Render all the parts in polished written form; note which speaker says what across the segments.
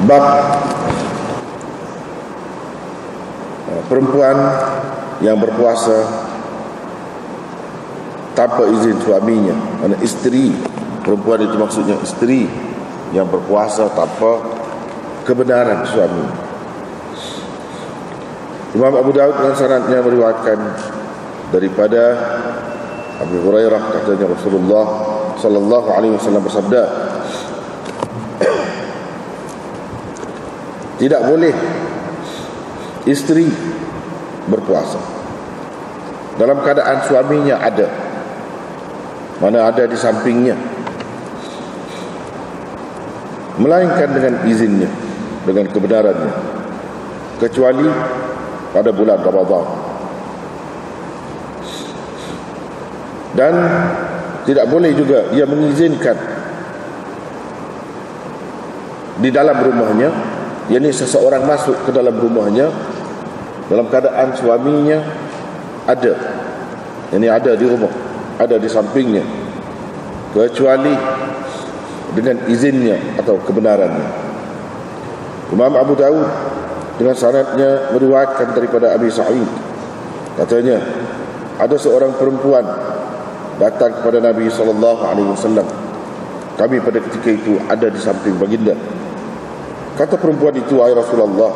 Speaker 1: Bab perempuan yang berpuasa tanpa izin suaminya. Mana isteri, perempuan itu maksudnya isteri yang berpuasa tanpa kebenaran suami. Imam Abu Daud dengan sanadnya meriwayatkan daripada Abu Hurairah, katanya Rasulullah sallallahu alaihi wasallam bersabda, tidak boleh isteri berpuasa dalam keadaan suaminya ada, mana ada di sampingnya, melainkan dengan izinnya, dengan kebenarannya, kecuali pada bulan Ramadan. Dan tidak boleh juga ia mengizinkan di dalam rumahnya, yakni seseorang masuk ke dalam rumahnya dalam keadaan suaminya ada, yakni ada di rumah, ada di sampingnya, kecuali dengan izinnya atau kebenarannya. Imam Abu Daud dengan sanadnya meriwayatkan daripada Abi Sa'id, katanya ada seorang perempuan datang kepada Nabi SAW. Kami pada ketika itu ada di samping baginda. Kata perempuan itu, wahai Rasulullah,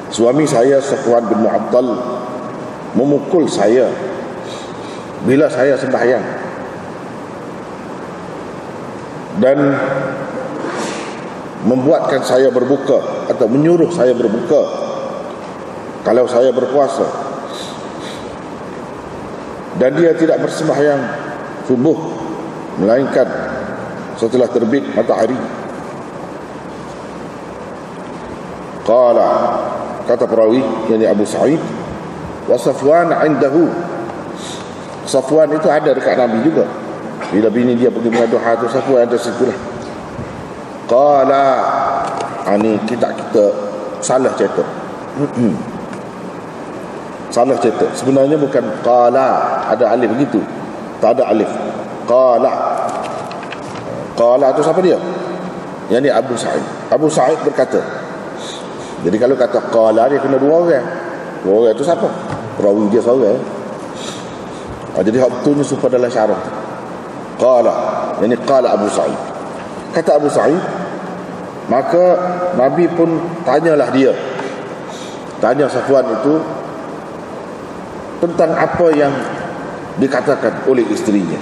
Speaker 1: suami saya Safwan bin Mu'attal memukul saya bila saya sembahyang, dan membuatkan saya berbuka atau menyuruh saya berbuka kalau saya berpuasa, dan dia tidak bersembahyang subuh melainkan setelah terbit matahari. Qala, kata perawi yakni Abu Sa'id, wa Safwan indahu, Safwan itu ada dekat Nabi juga. Bila bini dia pergi mengadu hati, Safwan ada situlah. Qala, ini kita salah cetak. Salah cetak. Sebenarnya bukan qala, ada alif begitu. Tak ada alif. Qala. Qala itu siapa dia? Yang ni Abu Sa'id. Abu Sa'id berkata. Jadi kalau kata qala, dia kena dua orang. Dua orang itu siapa? Perawi dia seorang. Jadi hak betulnya supaya dalam syarat. Qala, yang ni qala Abu Sa'id. Kata Abu Sa'id, maka Nabi pun tanyalah dia, tanya Safwan itu tentang apa yang dikatakan oleh isterinya.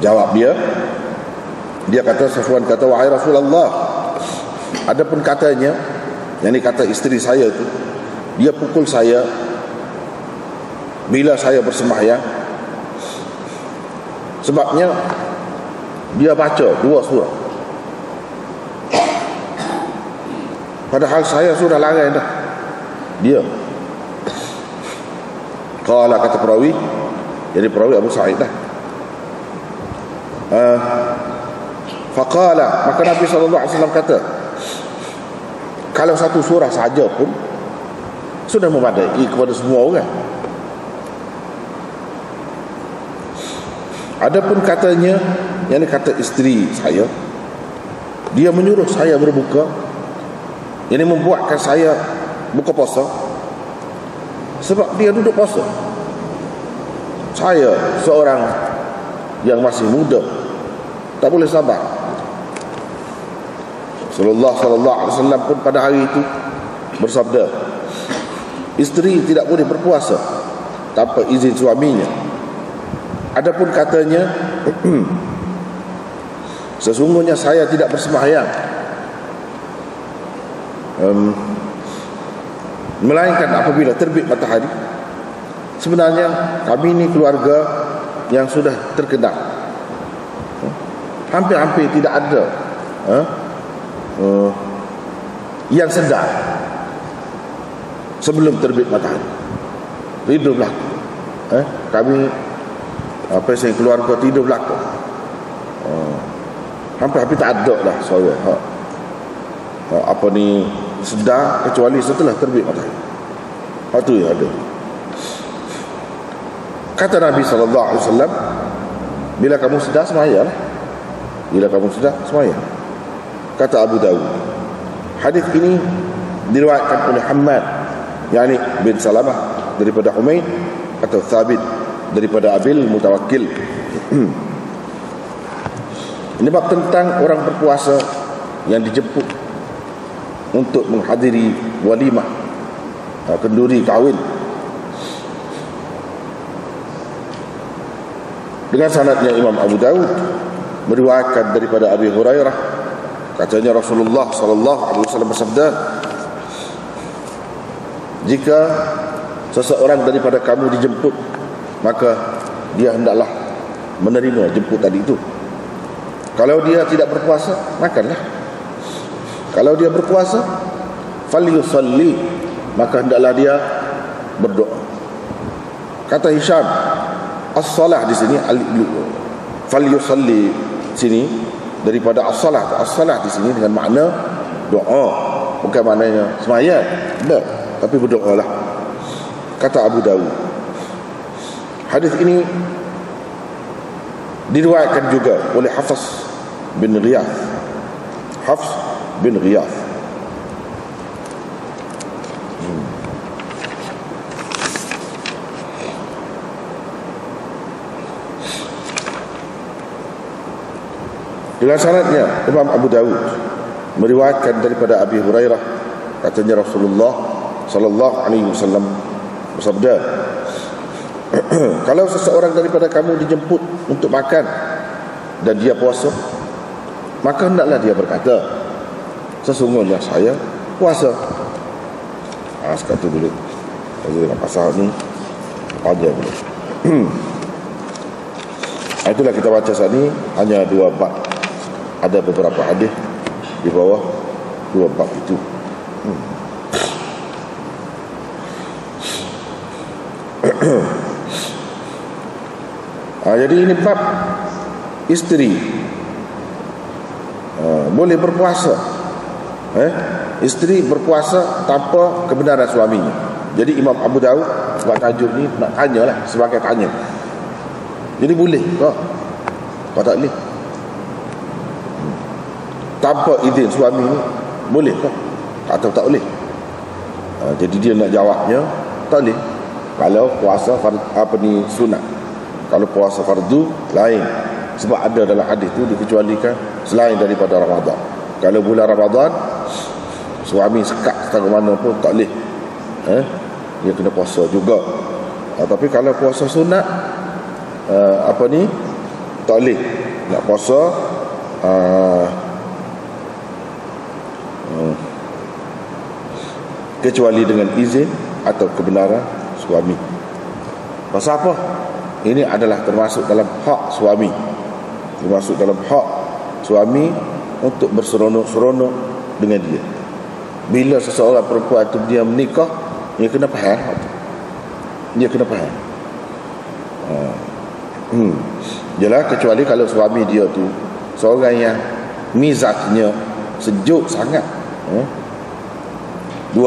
Speaker 1: Jawab dia kata, Safwan kata, wahai Rasulullah, adapun katanya, yang ini kata isteri saya itu, dia pukul saya bila saya bersembahyang, sebabnya dia baca dua surah, padahal saya sudah larang dah dia. Qala, kata perawi, jadi perawi Abu Sa'id dah. Faqala, maka Nabi SAW kata, kalau satu surah saja pun sudah memadai kepada semua orang. Adapun katanya, yang ini kata isteri saya, dia menyuruh saya berbuka, yang ini membuatkan saya buka puasa, sebab dia duduk puasa. Saya seorang yang masih muda, tak boleh sabar. Rasulullah sallallahu alaihi wasallam pun pada hari itu bersabda, isteri tidak boleh berpuasa tanpa izin suaminya. Adapun katanya, sesungguhnya saya tidak bersembahyang melainkan apabila terbit matahari. Sebenarnya kami ini keluarga yang sudah terkenal, hampir-hampir tidak ada yang sedar sebelum terbit matahari. Tidur belakang, kami saya keluarga tidur belakang, hampir-hampir tak ada lah seorang apa ni sedar, kecuali setelah terbit matahari. Itu yang ada. Kata Nabi SAW, bila kamu sedar, semayanglah. bila kamu sudah sembahyang. Kata Abu Dawud, hadis ini diriwayatkan oleh Hammad yakni bin Salamah daripada Humaid atau Thabit daripada Abil Mutawakkil. Ini bab tentang orang berpuasa yang dijemput untuk menghadiri walimah kenduri kahwin. Dengan sanadnya Imam Abu Dawud meriwayatkan daripada Abi Hurairah, katanya Rasulullah sallallahu alaihi wasallam bersabda, jika seseorang daripada kamu dijemput, maka dia hendaklah menerima jemputan itu. Kalau dia tidak berpuasa, makanlah. Kalau dia berpuasa, falyusalli, maka hendaklah dia berdoa. Kata Hisham, as-salah di sini, falyusalli sini daripada as-salah. As-salah di sini dengan makna doa, bukan maknanya sembahyang, tapi berdoalah. Kata Abu Dawud, hadis ini diriwayatkan juga oleh Hafs bin Ghiyath. Hafs bin Ghiyath. Dengan sanadnya Imam Abu Dawud meriwayatkan daripada Abi Hurairah, katanya Rasulullah sallallahu alaihi wasallam bersabda, kalau seseorang daripada kamu dijemput untuk makan dan dia puasa, maka hendaklah dia berkata, sesungguhnya saya puasa. Sekatu dulu dengan pasal ni aja dulu. Itulah kita baca saat ni hanya 2 bab. Ada beberapa hadis di bawah 2 bab itu. Jadi ini bab isteri boleh berpuasa. Isteri berpuasa tanpa kebenaran suaminya. Jadi Imam Abu Dawud buat tajuk ni nak tanya lah, sebagai tanya. Jadi boleh ke? Kau tak boleh? Tanpa izin suami ni boleh ke? Atau tak boleh? Jadi dia nak jawabnya tak boleh. Kalau puasa sunat. Kalau puasa fardu lain, sebab ada dalam hadis tu dikecualikan selain daripada Ramadan. Kalau bulan Ramadan suami sekat setengah mana pun tak boleh, dia kena puasa juga. Tapi kalau puasa sunat tak boleh nak puasa kecuali dengan izin atau kebenaran suami. Pasal apa? Ini adalah termasuk dalam hak suami. Termasuk dalam hak suami untuk berseronok-seronok dengan dia. Bila seseorang perempuan itu dia menikah, dia kena faham. Dia kena faham. Jelas, kecuali kalau suami dia tu seorang yang mizajnya sejuk sangat. 2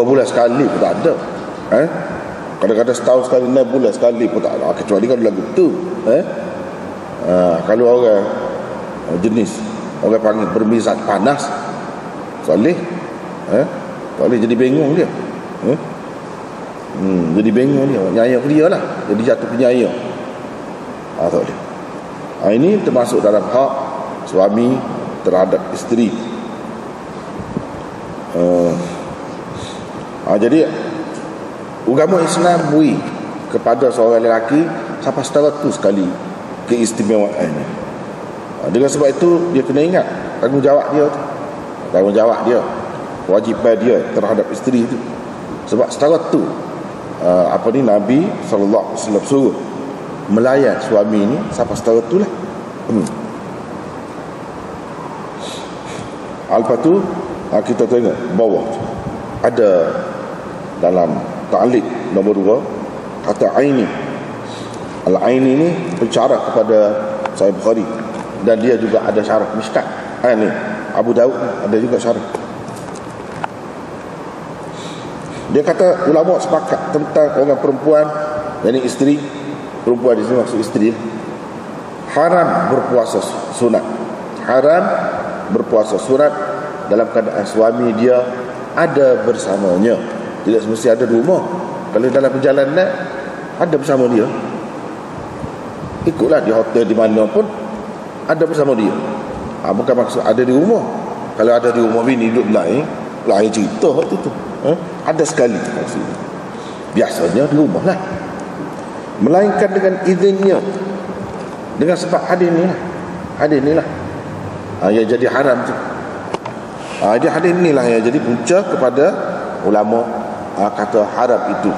Speaker 1: bulan sekali pun tak ada. Kadang-kadang setahun sekali, 6 bulan sekali pun tak ada. Kecuali kalau lagu tu. Kalau orang jenis orang panggil bermizaj panas, tak boleh. Tak boleh, jadi bingung dia. Jadi bingung dia. Nyaya ke dia lah. Jadi jatuh penyaya. Tak boleh. Ini termasuk dalam hak suami terhadap isteri. Jadi agama Islam beri kepada seorang lelaki sampai setara tu sekali keistimewaannya. Dengan sebab itu dia kena ingat tanggungjawab dia tu. Tanggungjawab dia, kewajipan dia terhadap isteri itu. Sebab setara tu Nabi sallallahu alaihi wasallam suruh melayan suami ni sampai setara tu lah. Lepas tu kita tengok bawah ada dalam ta'liq nombor 2 kata Aini. Al-Aini ni pensyarah kepada Sahih Bukhari, dan dia juga ada syarah Mishkat. Ni Abu Dawud ada juga syarah. Dia kata ulama sepakat tentang orang perempuan, yakni isteri. Perempuan di sini maksud isteri, haram berpuasa sunat. haram berpuasa sunat dalam keadaan suami dia ada bersamanya. Tidak semesti ada di rumah. Kalau dalam perjalanan ada bersama dia, ikutlah di hotel di mana pun ada bersama dia. Bukan maksud ada di rumah. Kalau ada di rumah bini duduk lain cerita waktu tu. Ada sekali maksudnya. Biasanya di rumah lah, melainkan dengan izinnya, dengan sebab hadis ni lah yang jadi haram tu. Dia hadis ni lah yang jadi punca kepada ulama kata haram itu.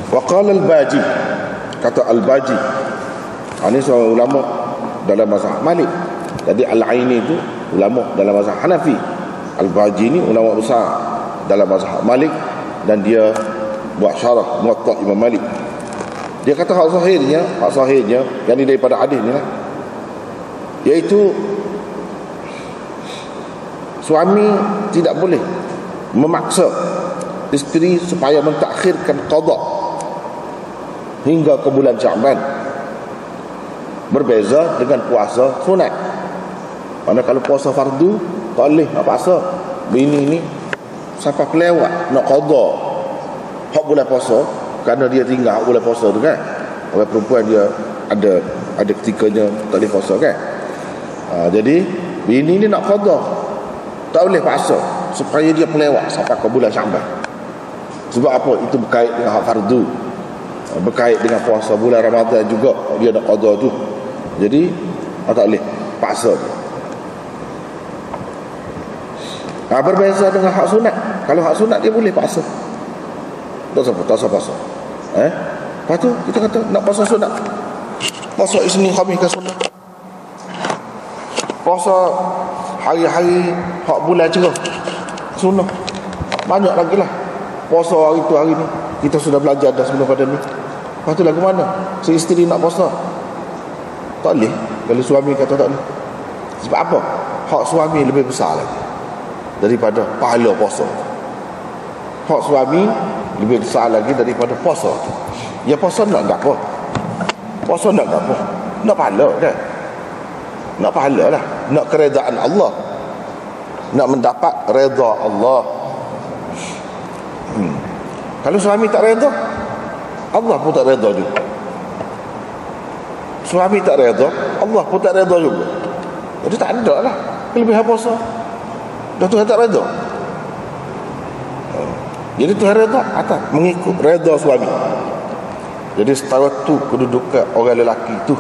Speaker 1: Wa qala al-Baji, kata al-Baji, ini seorang ulama dalam mazhab Malik. Jadi Al-Aini itu ulama dalam mazhab Hanafi. Al-Baji ni ulama besar dalam mazhab Malik, dan dia buat syarah Muwatta Imam Malik. Dia kata hak sahihnya yang ni daripada hadis ni lah, iaitu suami tidak boleh memaksa isteri supaya mentakhirkan qada hingga ke bulan Sya'ban. Berbeza dengan puasa sunat. Mana kalau puasa fardu tak boleh nak paksa bini ni sampai kelewat nak qada hak bulan puasa, kerana dia tinggal hak bulan puasa tu kan. Orang perempuan dia ada ketikanya tak boleh puasa kan. Jadi bini ni nak qada, tak boleh paksa supaya dia pelewat sampai ke bulan Sya'ban. Sebab apa? Itu berkait dengan hak fardu, berkait dengan puasa bulan Ramadan juga dia nak qada tu. Jadi tak boleh paksa. Berbeza dengan hak sunat. Kalau hak sunat dia boleh paksa, tak usah paksa. Lepas tu kita kata nak puasa sunat, puasa Isnin Khamis ke sunat, puasa hari-hari hak bulan cerah sunnah, banyak lagi lah. Puasa hari tu hari ni kita sudah belajar dah sebelum pada ni. Lepas tu lagu mana isteri nak puasa? Tak boleh. Kalau suami kata tak boleh. Sebab apa? Hak suami lebih besar lagi daripada pahala puasa. Hak suami lebih besar lagi daripada puasa. Ya puasa nak apa? Puasa nak apa? Nak pahala kan? Nak pahala lah, nak keredaan Allah, nak mendapat reda Allah. Kalau suami tak reda, Allah pun tak reda juga. Suami tak reda, Allah pun tak reda juga. Jadi tak ada lah kelebihan puasa. Dah Tuhan tak reda. Jadi Tuhan reda atas mengikut reda suami. Jadi setara tu kedudukan orang lelaki tu.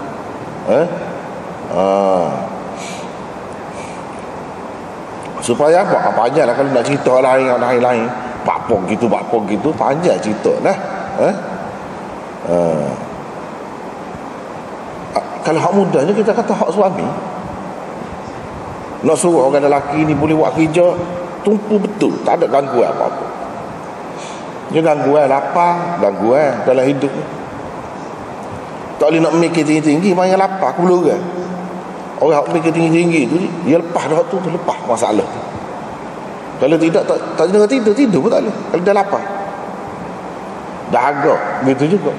Speaker 1: Supaya apa? Panjang lah kalau nak cerita lain. Bakpok gitu, panjang cerita lah. Kalau hak mudanya kita kata hak suami. Nak suruh orang lelaki ni boleh buat kerja tumpu betul, tak ada gangguan apa-apa. Dia gangguan lapar, gangguan dalam hidup ni. Tak boleh nak mikir tinggi-tinggi, main lapar aku belum kan. Orang mikir tinggi-tinggi tu dia lepas dah tu lepas masalah tu. Kalau tidak tak dengar tidur pun tak boleh. Kalau dah lapar dahaga begitu juga.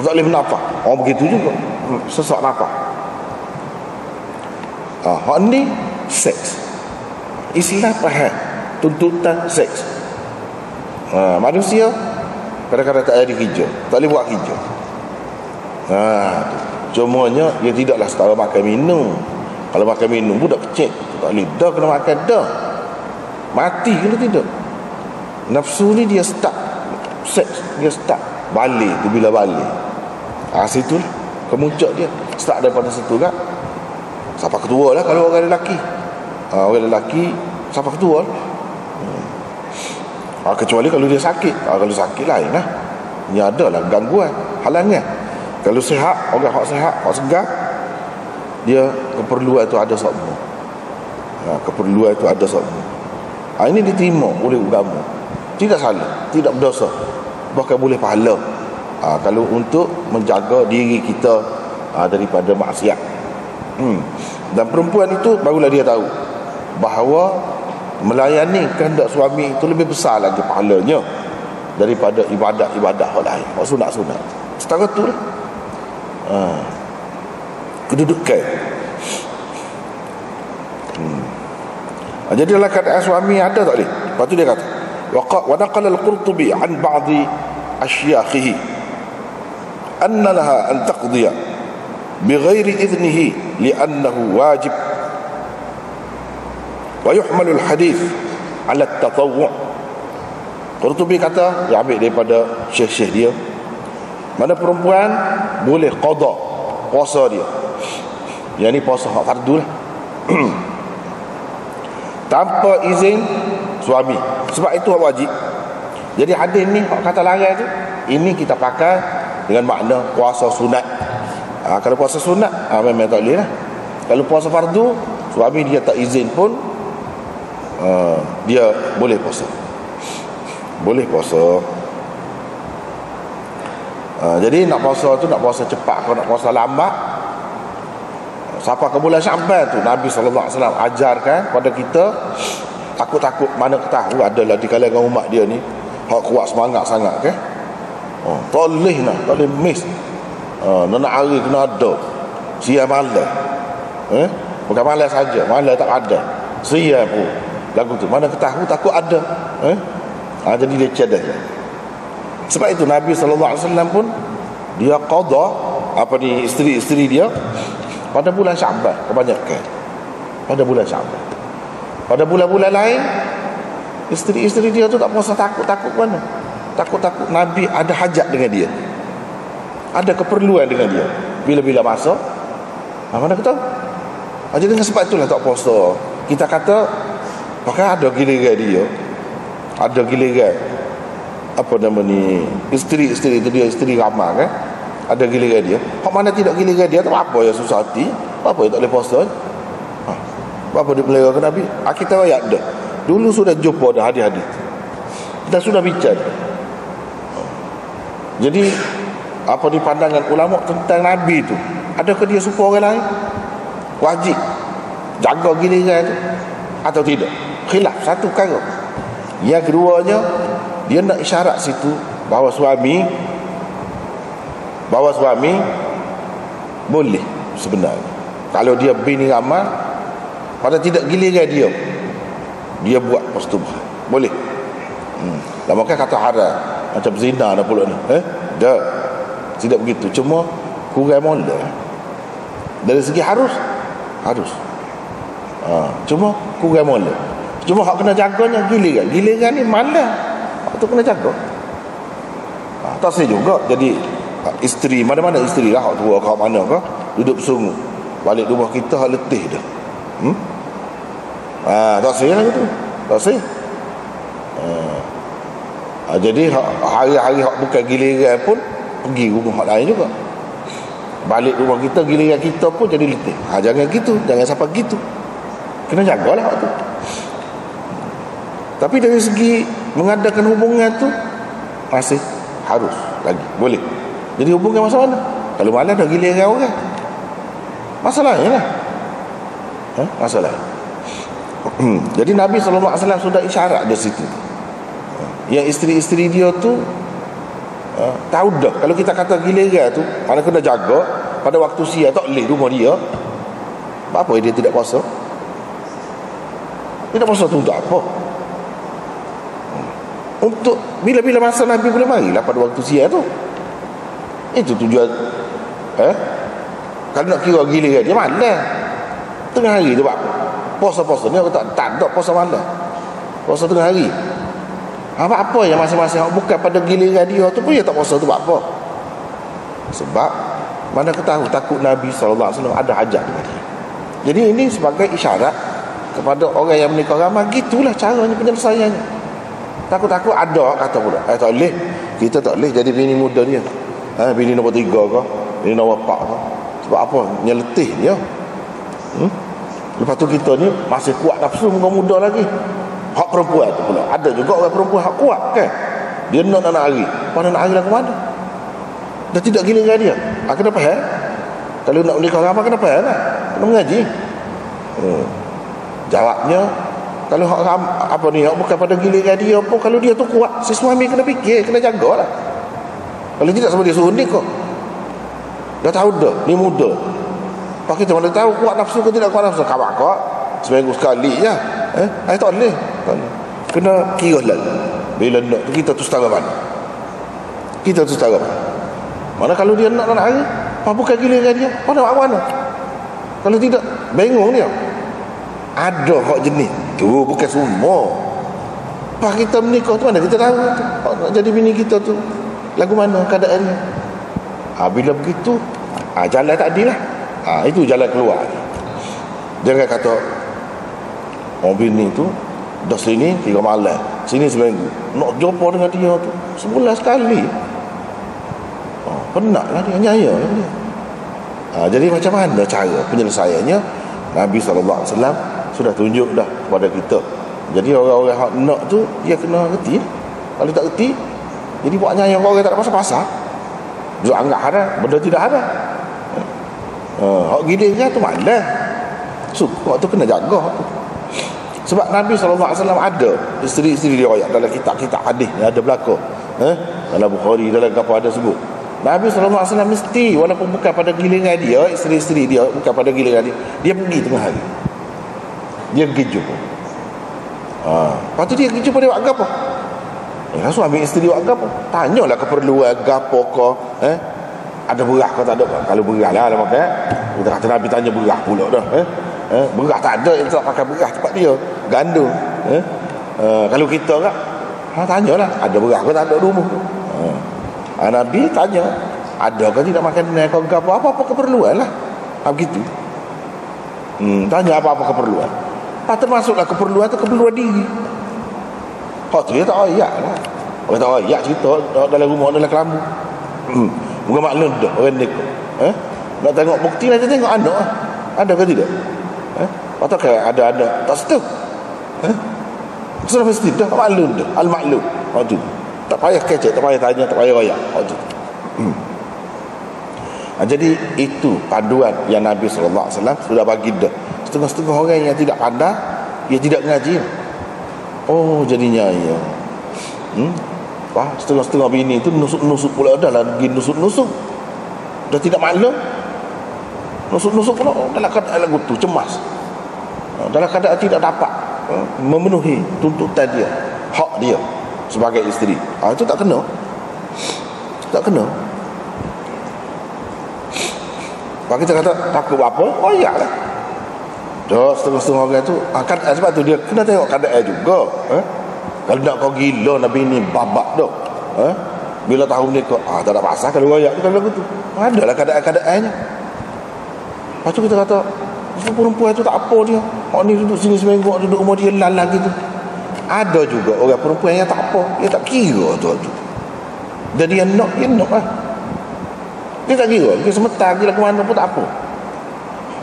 Speaker 1: Tak boleh bernafas. Begitu juga. Sesak nafas. Hak ni seks. Islam faham tuntutan seks. Manusia kadang-kadang tak ada kerja, tak boleh buat kerja. Cumanya dia tidaklah setara makan minum. Kalau makan minum budak kecil tak boleh dah kena makan dah. Mati kalau tidak. Nafsu ni dia start seks, dia start balik tu bila balik. Situ lah kemuncak dia. Start daripada situ kan. Siapa ketua lah kalau orang lelaki. Orang lelaki siapa ketua lah. Kecuali kalau dia sakit. Kalau sakit lain lah. Ini adalah gangguan, halangan. Kalau sihat, orang hak sihat, hak segar, dia keperluan itu ada semua. Keperluan itu ada semua. Ini diterima oleh agama. Tidak salah, tidak berdosa, bahkan boleh pahala. Kalau untuk menjaga diri kita daripada maksiat. Dan perempuan itu barulah dia tahu bahawa melayani kehendak suami itu lebih besar lagi pahalanya daripada ibadat-ibadat lain, sunat-sunat. Setara tu lah. kedudukan. Jadi dalam keadaan suami ada tak boleh. Lepas tu dia kata wa naqala al-Qurtubi an ba'di asyakhihi anna laha an taqdiya bighairi idnihi li'annahu wajib wa yuhmalu al-hadith ala at-tatawwu'. Qurtubi kata, dia ambil daripada syekh-syekh dia, mana perempuan boleh qada puasa dia, yang ni puasa hak fardu lah tanpa izin suami, sebab itu hak wajib. Jadi hadis ni hak kata larang tu, ini kita pakai dengan makna puasa sunat. Kalau puasa sunat memang tak boleh lah. Kalau puasa fardu, suami dia tak izin pun dia boleh puasa. Boleh puasa. Jadi nak puasa tu, nak puasa cepat atau nak puasa lambat, sampai ke bulan Syaban tu Nabi SAW ajarkan pada kita, takut-takut mana ketahu adalah di kalangan umat dia ni hak kuat semangat sangat kan. Tak boleh tak boleh miss. Nak hari kena ada siang malam. Bukan malam saja, malam tak ada, siang pun lagu tu, mana ketahu takut ada. Jadi dia cadang. Sebab itu Nabi SAW pun dia qada isteri-isteri dia pada bulan Syaban kebanyakan. Pada bulan Syaban. Pada bulan-bulan lain isteri-isteri dia tu tak puasa, takut mana? Takut Nabi ada hajat dengan dia, ada keperluan dengan dia bila-bila masa. Mana kata? Jadi dengan sebab itulah tak puasa. Kita kata pakai ada giliran dia, ada giliran apa nama ni, isteri-isteri itu dia isteri ramah kan, ada giliran dia. Hak mana tidak giliran dia, tak apa ya susah hati, apa ya tak boleh puasa. Apa dia pelera ke Nabi? Kita ayat dah. Dulu sudah jumpa dah hadis-hadis. Kita sudah bincang. Jadi apa di pandangan ulama tentang Nabi tu, adakah dia serupa orang lain? Wajib jaga giliran tu atau tidak? Khilaf satu perkara. Yang keduanya, dia nak isyarat situ bahawa suami boleh sebenarnya kalau dia bini ramal, pada tidak giliran dia buat persetubuhan, boleh. Dan maka kata haram macam zina dah pula ni. Dah tidak begitu, cuma kurang molek. Dari segi harus cuma kurang molek. Cuma hak kena jaganya giliran ni malam hak tu kena jaga. Tak sih juga. Jadi isteri mana-mana isteri lah, hak tua kau mana kau duduk bersungguh balik rumah kita hak letih dah. Tak sih lah gitu. Tak sih. Jadi hari-hari hak bukan giliran pun pergi rumah hak lain juga. Balik rumah kita giliran kita pun jadi letih. Jangan gitu, jangan sampai gitu. Kena jagalah hak tu. Tapi dari segi mengadakan hubungan tu masih harus lagi boleh. Jadi hubungan masa mana? Kalau malam dah giliran orang, masalahnya lah. Masalah. Jadi Nabi SAW sudah isyarat di situ. Yang isteri-isteri dia tu tahu dah. Kalau kita kata giliran tu, mana kena jaga pada waktu siang tak boleh rumah dia. Apa dia tidak puasa? Tidak puasa tu untuk apa? Untuk bila-bila masa Nabi boleh marilah pada waktu siang tu. Itu tujuan. Kalau nak kira giliran dia malam, tengah hari tu buat puasa-puasa ni tak ada puasa malam, puasa tengah hari. Apa yang masing-masing bukan pada giliran dia tu pun dia tak puasa tu buat apa? Sebab mana ketahu takut Nabi SAW ada hajat dengan dia. Jadi ini sebagai isyarat kepada orang yang menikah ramai, gitulah caranya penyelesaiannya. Takut-takut ada kata pula tak boleh, kita tak boleh jadi bini muda dia, bini nombor 3 ke, bini nombor 4 ke. Sebab apa? Nyeletih dia. Lepas tu kita ni masih kuat nafsu muda-muda lagi. Hak perempuan tu pula, ada juga orang perempuan hak kuat kan, dia nak hari, pada nak hari lah ke mana, dah tidak giliran dia. Kenapa kalau nak menikah ramai kenapa lah, kena mengaji. Jawabnya, kalau hak apa ni, hak bukan pada giliran dia pun, kalau dia tu kuat, si suami kena fikir, kena jagalah. Kalau tidak sama dia suruh nikah, dah tahu dah ni muda, Pak kita mana tahu kuat nafsu ke tidak kuat nafsu. Kawak kau seminggu sekali je. Tak boleh. Kena kira lalu. Bila nak kita tu setara mana? Kita tu setara mana kalau dia nak hari, bukan gila dengan dia. Mana? Kalau tidak, bingung dia. Ada hak jenis tu, bukan semua. Pak kita menikah tu mana kita tahu tu. Nak jadi bini kita tu lagu mana keadaannya. Bila begitu, jalan tak adil lah. Itu jalan keluar. Jangan kata bini tu dah sini 3 malam, sini seminggu. Nak jumpa dengan dia tu sebulan sekali. Penatlah dia, nyaya dia. Jadi macam mana cara penyelesaiannya? Nabi SAW sudah tunjuk dah kepada kita. Jadi orang-orang yang nak tu, dia kena reti. Kalau tak reti, jadi buatnya yang orang tak ada pasal-pasal. Dia anggap haram, benda tidak haram. Hak gila tu malah. Hak tu kena jaga. Sebab Nabi SAW ada isteri-isteri dia ayat dalam kitab-kitab hadis yang ada berlaku. Dalam Bukhari, dalam apa ada sebut. Nabi SAW mesti, walaupun bukan pada giliran dia, isteri-isteri dia bukan pada giliran dia pergi tengah hari. Dia pergi jumpa. Lepas tu dia pergi jumpa dia buat apa? Suami isteri buat apa? Tanyalah keperluan apa kau. Ada berah kau tak ada? Kalau berah lah makan. Kita kata Nabi tanya berah pula dah. Berah tak ada, kita tak pakai berah tempat dia. Gandum. Kalau kita kan, tanyalah ada berah kau tak ada rumah. Nabi tanya, ada ke tidak makan kau apa keperluan lah. Begitu. Tanya apa keperluan. Termasuklah keperluan tu keperluan diri. Tu dia tak ayak lah. Orang tak ayak cerita dalam rumah dalam kelambu. Bukan maklum dah orang ni. Nak tengok bukti lah, tengok anak lah. Ada ke tidak? Atau ada anak tak setuju. Sudah mesti dah maklum dah. Al-maklum. Tu. Tak payah kecek, tak payah tanya, tak payah royak. Jadi itu panduan yang Nabi SAW sudah bagi dah. Setengah-setengah orang yang tidak pandai, dia tidak mengaji. Jadinya ya. Setengah-setengah bini tu nusuk-nusuk pula dah lah. Pergi nusuk-nusuk. Dah tidak maklum. Nusuk-nusuk pula dalam keadaan lagu tu cemas. Dalam keadaan tidak dapat memenuhi tuntutan dia, hak dia sebagai isteri. Itu tak kena. Tak kena. Kalau kita kata takut apa? Ya lah. Dah setengah-setengah orang tu sebab tu dia kena tengok keadaan juga. Kalau nak kau gila Nabi ni babak dah. Bila tahu ni kau tak ada pasal kalau royak tu kalau begitu. Adalah keadaan-keadaannya. Lepas tu kita kata perempuan tu tak apa dia. Orang ni duduk sini seminggu, duduk rumah dia lalang gitu. Ada juga orang perempuan yang tak apa, dia tak kira tu. Dan dia nak lah. Dia tak kira, dia sementara gila ke mana pun tak apa.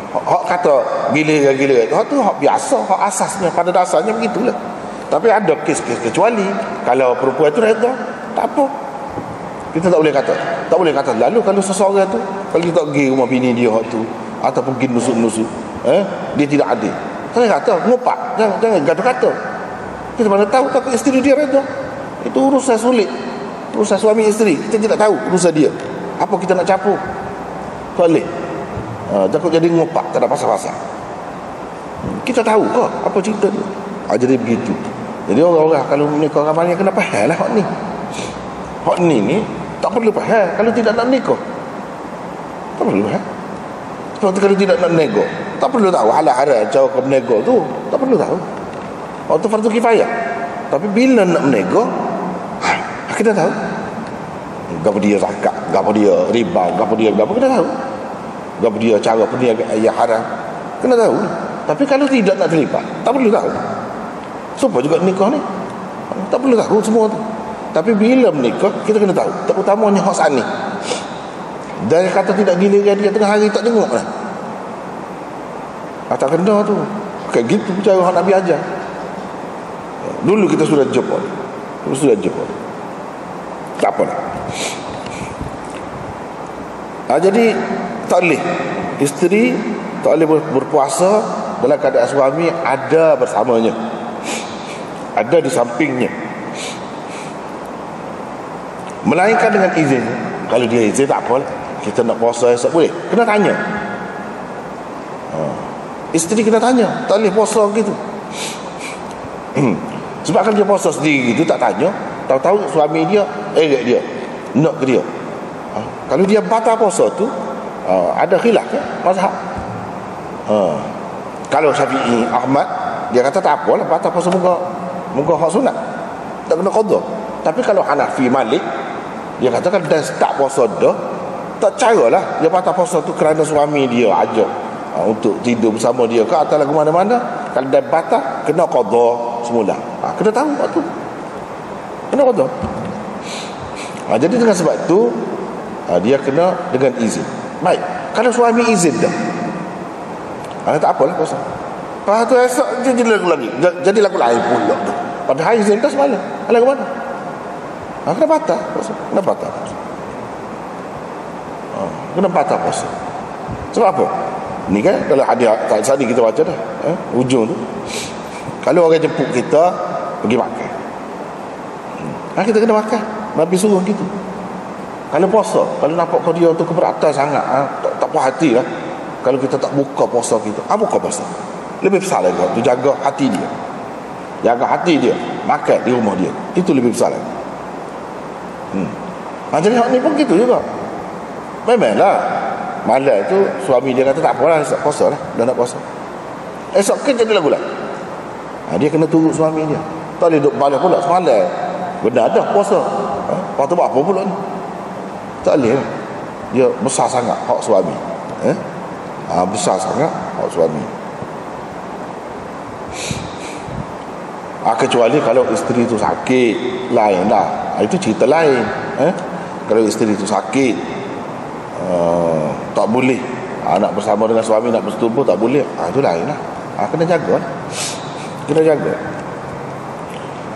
Speaker 1: Hak kata gila. Hak tu hak biasa, hak asasnya pada dasarnya begitulah. Tapi ada kes-kes kecuali kalau perempuan tu reda, tak apa. Kita tak boleh kata. Lalu kalau seseorang tu kalau kita pergi rumah bini dia hak tu ataupun pergi nusuk-nusuk, dia tidak adil. Saya kata ngopak, jangan gaduh kata. Kita mana tahu takut isteri dia reda. Itu urusan sulit. Urusan suami isteri. Kita tidak tahu urusan dia. Apa kita nak capur? Tak boleh. Takut jadi ngopak, tak ada pasal-pasal. Kita tahu ke apa cerita dia. Jadi begitu. Jadi orang-orang kalau menikah ramai kena faham lah hak ni. Hak ni tak perlu faham kalau tidak nak nikah. Tak perlu faham. Sebab kalau tidak nak nego, tak perlu tahu halal-haram cara kau menego tu. Tak perlu tahu. Itu fardu kifayah. Tapi bila nak menego, kita tahu. Gapo dia zakat, gapo dia riba, gapo dia kena tahu. Gapo dia cara perniagaan yang haram, kena tahu. Tapi kalau tidak nak terlibat, tak perlu tahu. Supaya juga nikah ni, tak perlu tahu semua tu. Tapi bila menikah, kita kena tahu. Terutamanya hak sani. Dan kata tidak giliran dia tengah hari tak tengok lah. Tak kena tu. Kayak gitu cara hak Nabi ajar. Dulu kita sudah jumpa. Tak apa lah. Jadi tak boleh isteri tak boleh berpuasa dalam keadaan suami ada bersamanya, ada di sampingnya, melainkan dengan izin. Kalau dia izin tak apa, kita nak puasa esok boleh. Kena tanya. isteri kena tanya, tak boleh puasa gitu. Sebab kalau dia puasa sendiri gitu, tak tanya, tahu-tahu suami dia dia nak ke dia. Kalau dia batal puasa tu, ada khilaf ke mazhab. Kalau Syafi'i, Ahmad, dia kata tak apalah, batal puasa muka hak sunat, tak kena qada. Tapi kalau Hanafi, Malik, dia kata kan dah start puasa dah, tak caralah dia batal puasa tu kerana suami dia ajak untuk tidur bersama dia ke atau lagu mana-mana. Kalau dah batal, kena qada semula. Kena tahu waktu kena qada. Jadi dengan sebab tu dia kena dengan izin. Baik, kalau suami izin dah, tak apalah puasa. Lepas tu esok jadi lagu lagi, jadi lagu lain pula. Padahal izin dah semalam, lagu mana? Kena batal puasa. Kena batal puasa. Kena batal puasa. Sebab apa? Ni kan kalau hadiah tadi kita baca dah, ujung tu, kalau orang jemput kita pergi makan, kita kena makan. Nabi suruh gitu. Kalau puasa, kalau nampak kau dia tu keberatan sangat, tak puas hati lah. Kalau kita tak buka puasa kita, buka puasa lebih besar lagi tu, jaga hati dia, jaga hati dia, makan di rumah dia, itu lebih besar lagi. Jadi hak ni pun gitu juga. Memanglah malam tu suami dia kata tak apalah, esok puasa lah, dah nak puasa, esok kan jadi lagu lah. Dia kena turut suami dia, tak boleh duduk balas pula semalam benar dah puasa. Lepas tu buat apa pula ni? Tak boleh lah. Dia besar sangat hak suami, besar sangat hak suami. Kecuali kalau isteri tu sakit, lain lah, itu cerita lain. Kalau isteri tu sakit, tak boleh nak bersama dengan suami, nak bersetubuh tak boleh, itu lain lah. Kena jaga, kena jaga.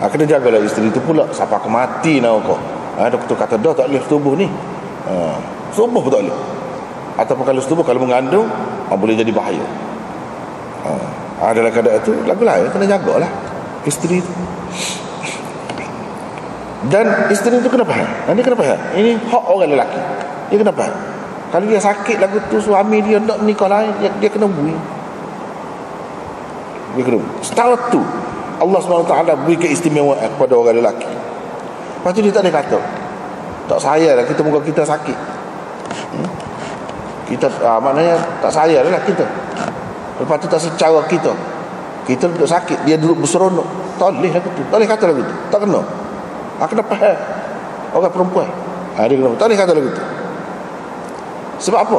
Speaker 1: Kena jagalah isteri tu pula sampai ke mati nak kau. Doktor kata dah tak boleh setubuh ni, setubuh pun tak boleh. Ataupun kalau setubuh, kalau mengandung, boleh jadi bahaya. Dalam keadaan itu lagu lain, kena jagalah isteri tu. Dan isteri tu kena faham, dia kena faham ini hak orang lelaki. Dia kena faham, kalau dia sakit lagu tu, suami dia nak nikah lain, dia kena bui. Dia kena bui. Setara tu Allah SWT beri keistimewaan kepada orang lelaki. Lepas tu dia tak ada kata tak sayang lah kita, muka kita sakit, kita maknanya tak sayang lah kita. Lepas tu tak secara kita duduk sakit, dia duduk berseronok, tak boleh lagu tu, tak boleh kata lagu tu, tak kena. Kena faham orang perempuan, dia kena, tak boleh kata lagu tu. Sebab apa?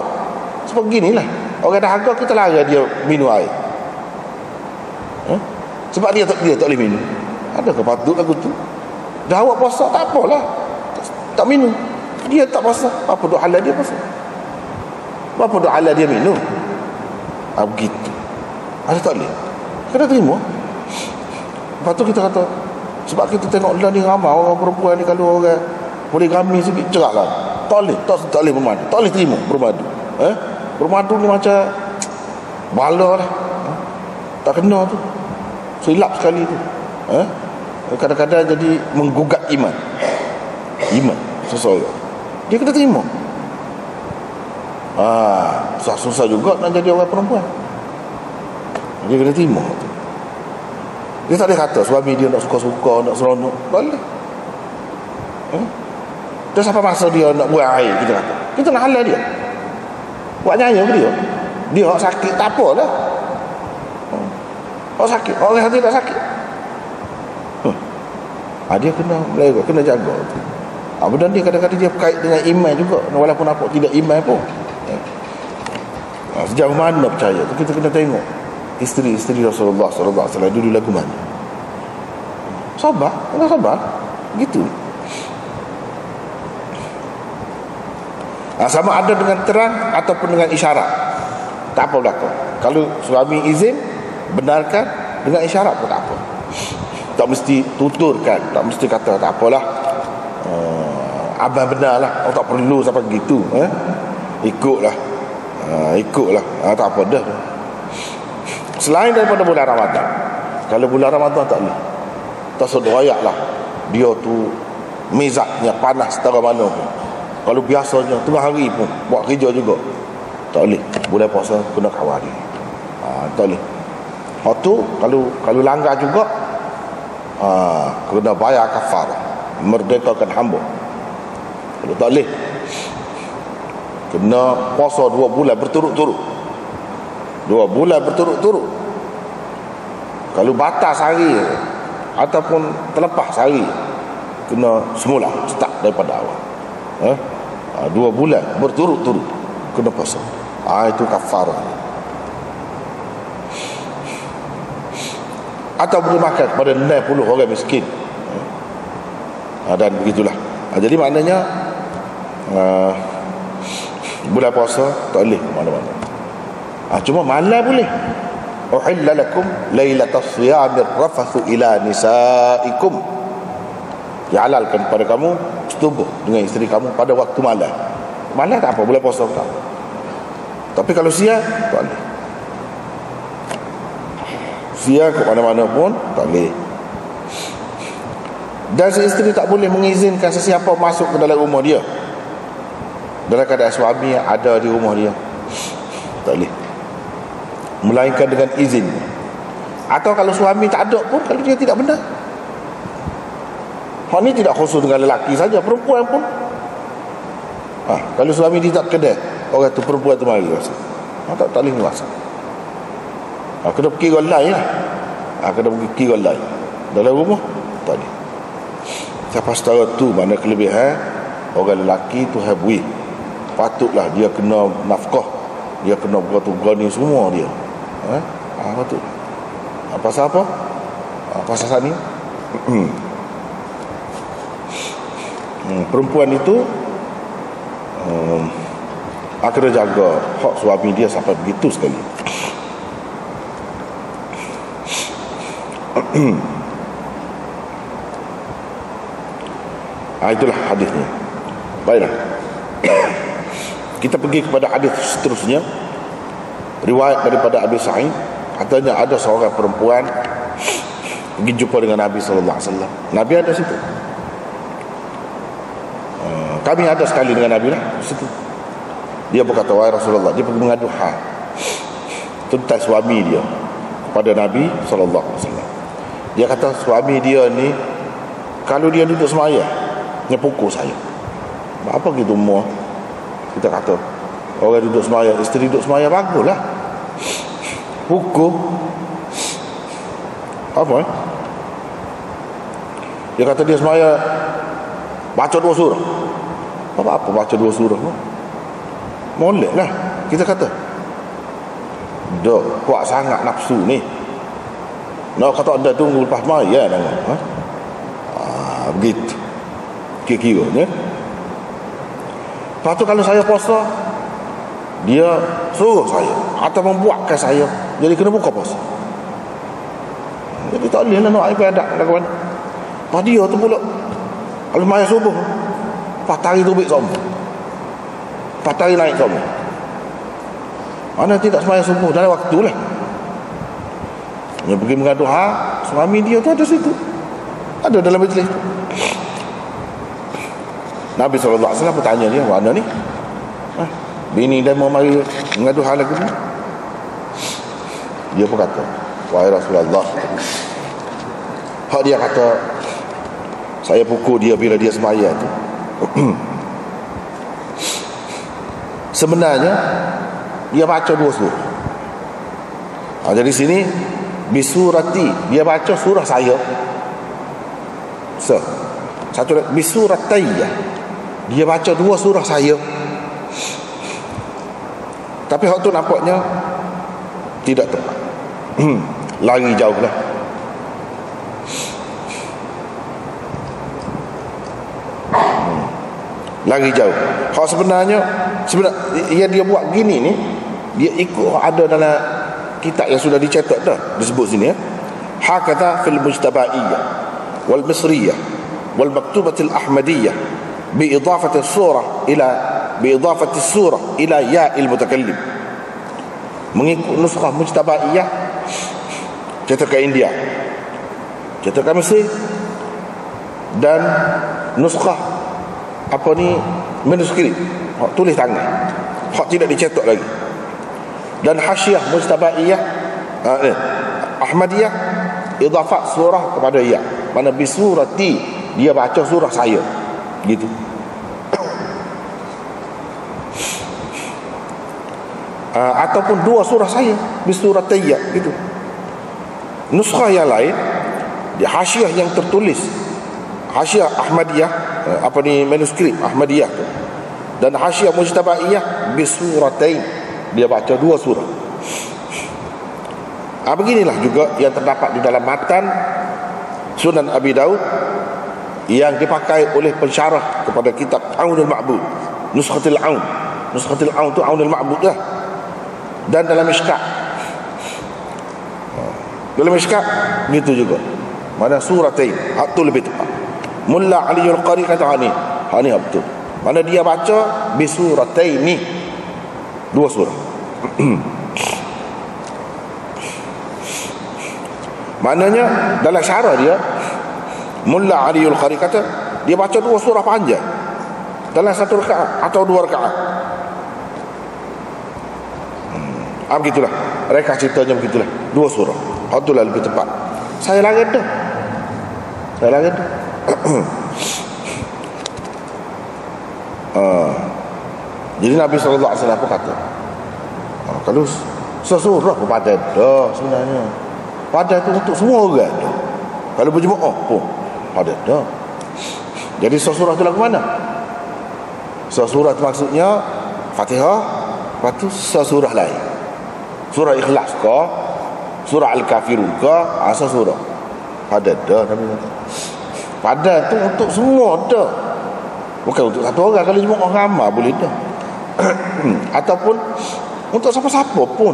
Speaker 1: Sebab beginilah, orang dahaga kita larang dia minum air, sebab dia tak boleh minum. Adakah patut lagu tu? Dah awak puasa, tak apalah, tak minum. Dia tak puasa, apa duk halal dia puasa, apa duk halal dia minum? Begitu. Ada tak boleh, kena terima. Lepas tu kita kata, sebab kita tengok dah ni ramai orang perempuan ni, kalau orang poligami sikit cerak lah, tak boleh, tak boleh bermadu, tak boleh terima bermadu. Bermadu ni macam bala lah, tak kena tu, silap sekali tu. Kadang-kadang jadi menggugat iman seseorang. Dia kena terima. Susah juga nak jadi orang perempuan. Dia kena terima tu. Dia tak boleh kata suami dia nak suka-suka, nak seronok, tak boleh. Dia sampai masa dia nak buang air, kita nak halal dia, buat nyanyi ke dia hak sakit, tak apalah. Hak sakit, orang hati tak sakit, dia kena melera, kena jaga tu. Benda ni kadang-kadang dia berkait dengan iman juga, walaupun apa tidak iman pun. Sejauh mana percaya tu, kita kena tengok isteri-isteri Rasulullah SAW dulu lagu mana. Sabar, kena sabar gitu. Sama ada dengan terang ataupun dengan isyarat, tak apa berlaku. Kalau suami izin, benarkan dengan isyarat pun tak apa. Tak mesti tuturkan, tak mesti kata tak apalah, abang benar lah, tak perlu sampai begitu, ikutlah, tak apa dah. Selain daripada bulan Ramadan, kalau bulan Ramadan tak boleh, tak sedoayak lah dia tu mizatnya panas setara mana pun. Kalau biasanya tengah hari pun buat kerja juga, tak boleh. Bulan puasa kena kawal dia. Tak boleh. Hak tu kalau langgar juga kena bayar kafarah, merdekakan hamba. Kalau tak boleh, kena puasa 2 bulan berturut-turut. 2 bulan berturut-turut. Kalau batas hari ataupun terlepas hari, kena semula, start daripada awal. 2 bulan berturut-turut kena puasa. Itu kafarah. Atau beri makan kepada 60 orang miskin. Dan begitulah. Jadi maknanya bulan puasa tak boleh mana-mana. Cuma malam boleh. Uhilla lakum lailatas siyamir rafathu ila nisaikum. Dihalalkan kepada kamu setubuh dengan isteri kamu pada waktu malam. Malam tak apa, bulan puasa tak. Tapi kalau siang tak boleh. Siang ke mana-mana pun tak boleh. Dan isteri tak boleh mengizinkan sesiapa masuk ke dalam rumah dia dalam keadaan suami ada di rumah dia. Tak boleh, melainkan dengan izin. Atau kalau suami tak ada pun, kalau dia tidak benar. Hal ni tidak khusus dengan lelaki saja, perempuan pun. Kalau suami dia tak kedai, orang tu perempuan tu mari rasa. Tak boleh rasa. Kena pergi golai lah. Kena pergi golai dalam rumah tak boleh. Siapa setara tu mana kelebihan orang lelaki tu habis. Patutlah dia kena nafkah, dia kena buat gani semua dia. Patut. Pasal apa? Pasal sana ni perempuan itu kena jaga hak suami dia sampai begitu sekali. Itulah hadisnya. Baiklah, kita pergi kepada hadis seterusnya. Riwayat daripada Abi Sa'id, katanya ada seorang perempuan pergi jumpa dengan Nabi sallallahu alaihi wasallam. Nabi ada situ. Kami ada sekali dengan Nabi lah situ. Dia berkata, wahai Rasulullah, dia pergi mengadu hal tentang suami dia kepada Nabi sallallahu alaihi wasallam. Dia kata suami dia ni kalau dia duduk sembahyang, dia pukul saya. Apa gitu semua? Kita kata orang duduk sembahyang, isteri duduk sembahyang, baguslah. Pukul apa? Dia kata dia sembahyang baca 2 surah. Apa baca 2 surah? Molek lah. Kita kata dah kuat sangat nafsu ni. Nak kata anda tunggu lepas maya dah. Begitu kira-kiranya. Lepas tu kalau saya puasa, dia suruh saya atau membuatkan saya jadi kena buka puasa. Jadi tak boleh lah nak ibadat lah kawan. Lepas dia tu pula kalau maya subuh 4 hari tu baik sama, 4 hari naik sama. Mana tidak semaya subuh dalam waktu lah. Dia pergi mengadu suami dia tu ada situ, ada dalam majlis tu. Nabi SAW bertanya dia, mana ni? Bini dia mau mari mengadu hal lagi ni? Dia pun kata, wahai Rasulullah, dia kata saya pukul dia bila dia sembahyang tu. Sebenarnya dia baca 2 surah. Jadi sini bisurati, dia baca surah saya. Satu bisuratayya, dia baca 2 surah saya. Tapi hak tu nampaknya tidak tepat. Lari jauh lah. Lari jauh. Hak sebenarnya yang dia buat gini ni, dia ikut ada dalam kitab yang sudah dicetak dah, disebut sini ya. Hakadha fil mujtaba'iyyah wal misriyyah wal maktubatil ahmadiyyah bi idafati surah ila ya'il mutakallim. Mengikut nuskah mujtaba'iyyah cetakan India, cetakan Mesir, dan nuskah manuskrip tulis tangan, hak tidak dicetak lagi, Dan Hasyiah Mujtabaiyah Ahmadiyah idafat surah kepada ya, mana bisurati, dia baca surah saya gitu. Ataupun dua surah saya bisuratiyya gitu. Nuskhah yang lain di hasyiah yang tertulis, hasyiah Ahmadiyah, manuskrip Ahmadiyah tu, dan hasyiah Mujtabaiyah bisuratain, dia baca dua surah. Beginilah juga yang terdapat di dalam matan Sunan Abi Daud yang dipakai oleh pensyarah kepada kitab Aunul Ma'bud, Nuskhatul Aun. Nuskhatul Aun tu Aunul Ma'bud lah. Dan dalam Mishkat, dalam Mishkat gitu juga, mana suratain, itu lebih tepat. Mulla Aliul Qari kata hani betul, mana dia baca bisurataini, dua surah. Maknanya dalam syarah dia, Mulla Aliul Qari kata dia baca dua surah panjang dalam satu rakaat atau dua rakaat. Begitulah, mereka ceritanya begitulah, dua surah. Itulah lebih tepat. Saya larat dah. Jadi Nabi SAW pun kata, kalau sesurah pun padan dah sebenarnya. Padan tu untuk semua orang dah. Kalau berjemaah pun padan dah. Jadi sesurah tu lagu mana? Sesurah tu maksudnya Fatihah, lepas tu sesurah lain. Surah Ikhlas ke, surah Al-Kafirun ke, sesurah. Padan dah Nabi kata. Padan tu untuk semua dah. Bukan untuk satu orang. Kalau jemaah ramai boleh dah. Ataupun untuk siapa-siapa pun.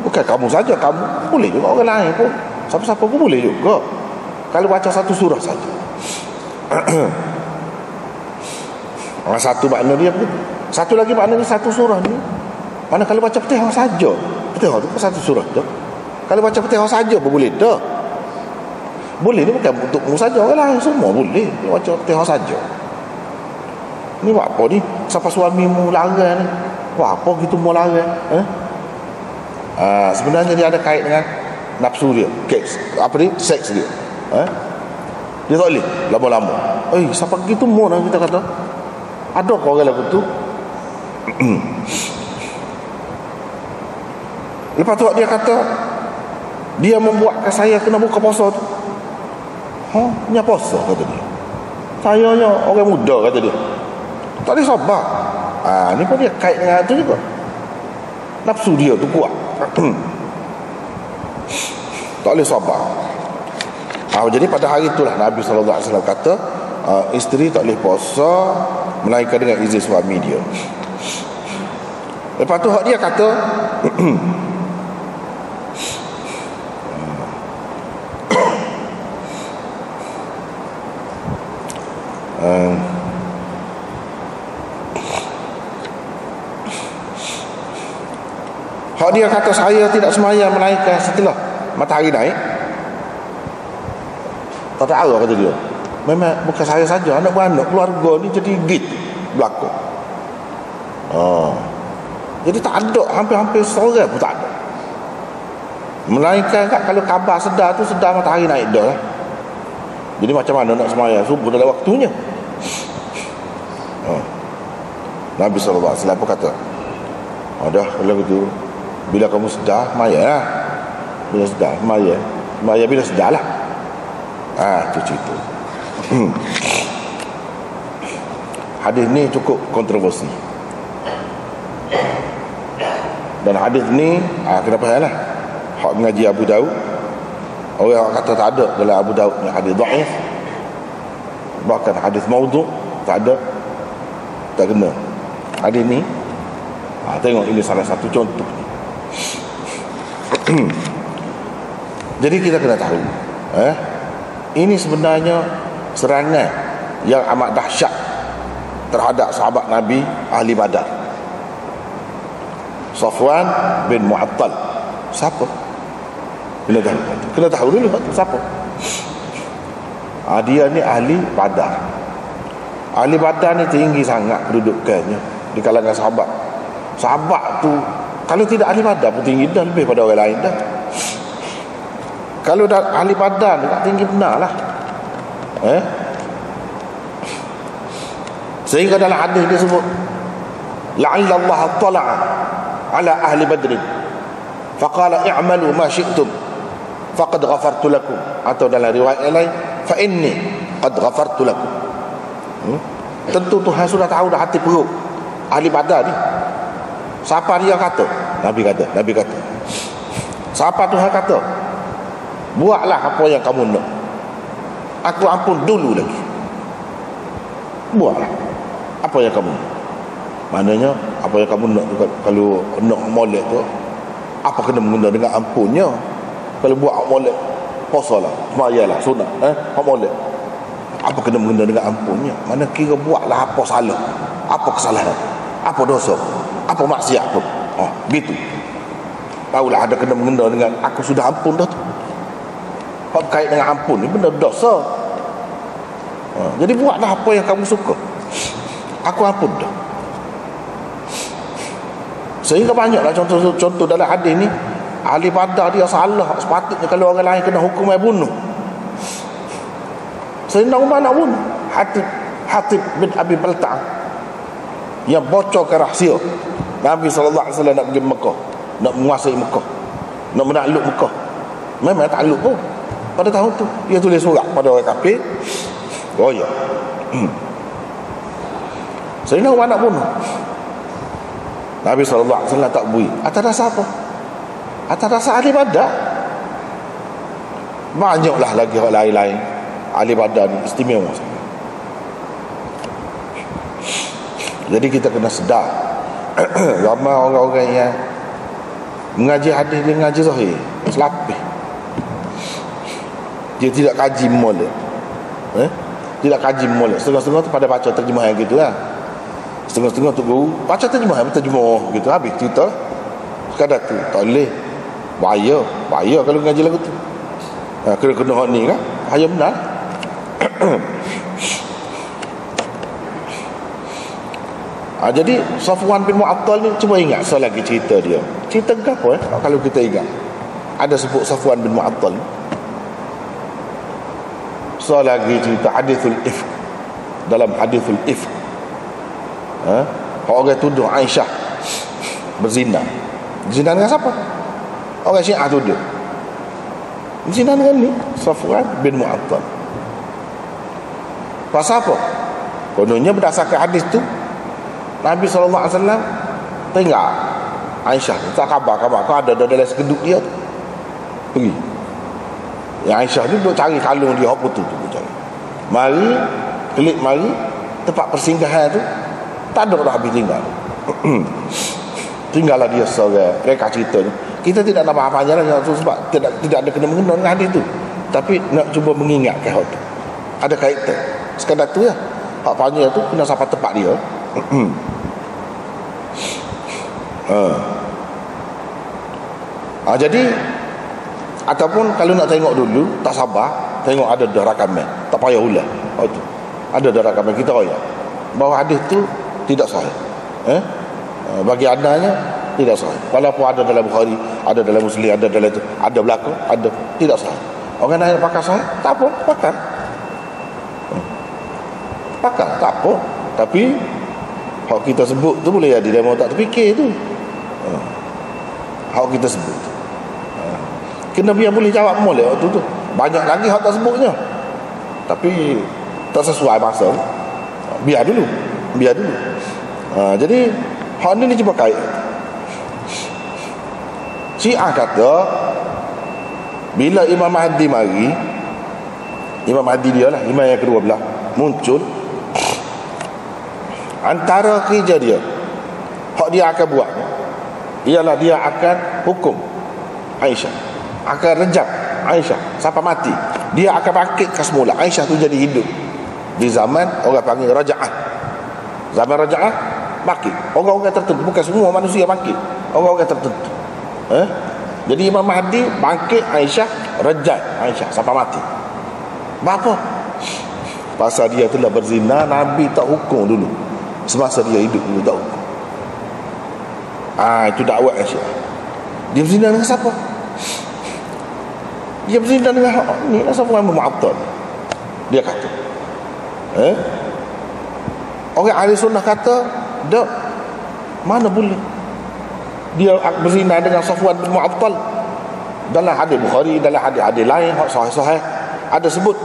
Speaker 1: Bukan kamu saja, kamu boleh juga, orang lain pun, siapa-siapa pun boleh juga kalau baca satu surah saja. Satu makna dia, satu lagi makna dia, satu surah ni mana kalau baca Fatihah saja, Fatihah tu satu surah dah. Kalau baca Fatihah saja pun boleh dah. Boleh ni bukan untukmu saja, orang lain semua boleh baca Fatihah saja. Ni buat apa ni? Siapa suamimu larang ni? Buat apa gitu mau larang? Sebenarnya dia ada kait dengan nafsu dia, seks dia. Dia tak boleh lama-lama. Siapa gitu mau nak kita kata? Ada kau orang lagu tu. Lepas tu dia kata, dia membuatkan saya kena buka puasa tu. Ni puasa kata dia. Sayanya orang muda kata dia. Tak boleh sabar. Ni pun dia kait dengan tu juga. Nafsu dia tu kuat. Tak boleh sabar. Jadi pada hari itulah Nabi SAW kata, isteri tak boleh puasa melainkan dengan izin suami dia. Lepas tu dia kata, dia kata saya tidak sembahyang melainkan setelah matahari naik. Tak tahu kata dia. Memang bukan saya saja, anak-anak keluarga ni jadi git berlaku. Jadi tak ada, hampir-hampir seorang pun tak ada. Melainkan kalau khabar sedar tu sedar matahari naik dah lah. Jadi macam mana nak sembahyang subuh dalam waktunya? Nabi SAW pun kata, dah kalau begitu, bila kamu sedar, maya lah. Bila sedar, maya. Maya bila sedar lah. Itu cerita. Hadis ni cukup kontroversi. Dan hadis ni, kenapa lah? Hak mengaji Abu Daud. Orang kata tak ada dalam Abu Daud ni hadis dhaif. Bahkan hadis maudhu' tak ada. Tak kena. Hadis ni, tengok ini salah satu contoh. Jadi kita kena tahu, ini sebenarnya serangan yang amat dahsyat terhadap sahabat Nabi ahli Badar. Safwan bin Mu'attal. Siapa? Kena tahu dulu siapa. Dia ni ahli Badar. Ahli Badar ni tinggi sangat kedudukannya di kalangan sahabat. Sahabat tu Kalau tidak ahli badan pun tinggi dah, lebih pada orang lain dah. Kalau dah ahli badan tak tinggi benar lah. Sehingga dalam hadis dia sebut, la'alla Allah tala'a ala ahli badrin faqala i'malu ma syi'tum faqad ghafartu lakum, atau dalam riwayat yang lain, fa inni qad ghafartu lakum. Tentu Tuhan sudah tahu dah hati perut ahli badan ni. Siapa dia kata? Nabi kata. Siapa Tuhan kata? Buatlah apa yang kamu nak, aku ampun dulu lagi. Buatlah apa yang kamu nak. Maknanya apa yang kamu nak tu, kalau nak molek tu, apa kena mengena dengan ampunnya. Kalau buat molek, posalah, semayalah, sunat, molek, apa kena mengena dengan ampunnya. Mana kira buatlah apa salah, apa kesalahan, apa dosa, apa maksiat pun, gitu. Tahulah ada kena mengena dengan aku sudah ampun dah tu. Apa berkait dengan ampun ni benda dosa. Jadi buatlah apa yang kamu suka, aku ampun dah. Sehingga banyaklah contoh dalam hadis ni, ahli badan dia salah, sepatutnya kalau orang lain kena hukum bunuh. Sayyidina Umar nak bunuh Hatib bin Abi Balta'ah yang bocorkan rahsia Nabi SAW nak pergi Mekah, nak menguasai Mekah, nak menakluk Mekah. Memang takluk pun pada tahun tu. Dia tulis surat pada orang kafir. Oh ya, Sayyidina Umar nak bunuh Nabi SAW, tak bui. Atas dasar apa? Atas dasar ahli badan. Banyaklah lagi orang lain-lain ahli badan ni istimewa. Jadi kita kena sedar, ramai orang-orang yang mengaji hadis, dia mengaji zahir, selapis. Dia tidak kaji molek. Tidak kaji molek. Setengah-setengah tu pada baca terjemahan gitu lah. Setengah-setengah tu guru baca terjemahan gitu, habis cerita. Sekadar tu tak boleh. Bahaya kalau ngaji lagu tu. Kena hak ni kan, bahaya benar. Jadi Safwan bin Mu'attal ni, cuba ingat sekali lagi cerita dia. Cerita apa kalau kita ingat? Ada sebut Safwan bin Mu'attal. Sekali lagi cerita hadithul ifk. Dalam hadithul ifk, orang tuduh Aisyah berzina. Zina dengan siapa? Orang Syiah tuduh zina dengan ni Safwan bin Mu'attal. Pasal apa? Kononnya berdasarkan hadis tu, Nabi SAW tinggal Aisyah, tak khabar kau ada dalam sekeduk dia tu. Pergi. Yang Aisyah tu duduk cari kalung dia, apa tu cari. Mari tempat persinggahan tu tak ada dah habis tinggal. Tinggallah dia seorang. Mereka ceritanya, kita tidak nak faham panjang lah, sebab tidak ada kena mengena dengan hadis tu, tapi nak cuba mengingatkan hak tu. Ada kaitan. Sekadar tu ya. Hak panjang tu kena sampai tempat dia. Jadi ataupun kalau nak tengok dulu, tak sabar, tengok ada dah rakaman, tak payah ulang. Tu ada dah rakaman, kita royak bahawa hadis tu tidak sahih. Bagi adanya tidak sahih. Walaupun ada dalam Bukhari, ada dalam Muslim, ada dalam itu, ada belakang, ada, tidak sahih. Orang lain pakai sahih, tak apa, pakai tak apa. Tapi hak kita sebut tu boleh jadi dia mau tak terfikir tu. Hak kita sebut tu, kena biar boleh jawab molek waktu tu. Banyak lagi hak tak sebutnya, tapi tak sesuai masa. Biar dulu. Jadi hak ni cuba kait. Syiah kata bila Imam Mahdi mari, Imam Mahdi dia lah, imam yang kedua belah muncul, antara kerja dia, hak dia akan buat ialah dia akan hukum Aisyah, akan rejam Aisyah sampai mati. Dia akan bangkitkan semula Aisyah tu jadi hidup. Di zaman orang panggil raja'ah. Zaman raja'ah bangkit orang-orang tertentu, bukan semua manusia bangkit, orang-orang tertentu. Jadi Imam Mahdi bangkit Aisyah, rejam Aisyah sampai mati. Apa? Pasal dia telah berzina, Nabi tak hukum dulu. Semasa dia hidup dulu tak hukum. Itu dakwah Syiah. Dia berzina dengan siapa? Dia berzina dengan ni lah, Safwan bin Mu'attal. Dia kata orang ahli sunnah kata tak, mana boleh dia berzina dengan Safwan bin Mu'attal. Dalam hadis Bukhari, dalam hadis lain sahih-sahih ada sebut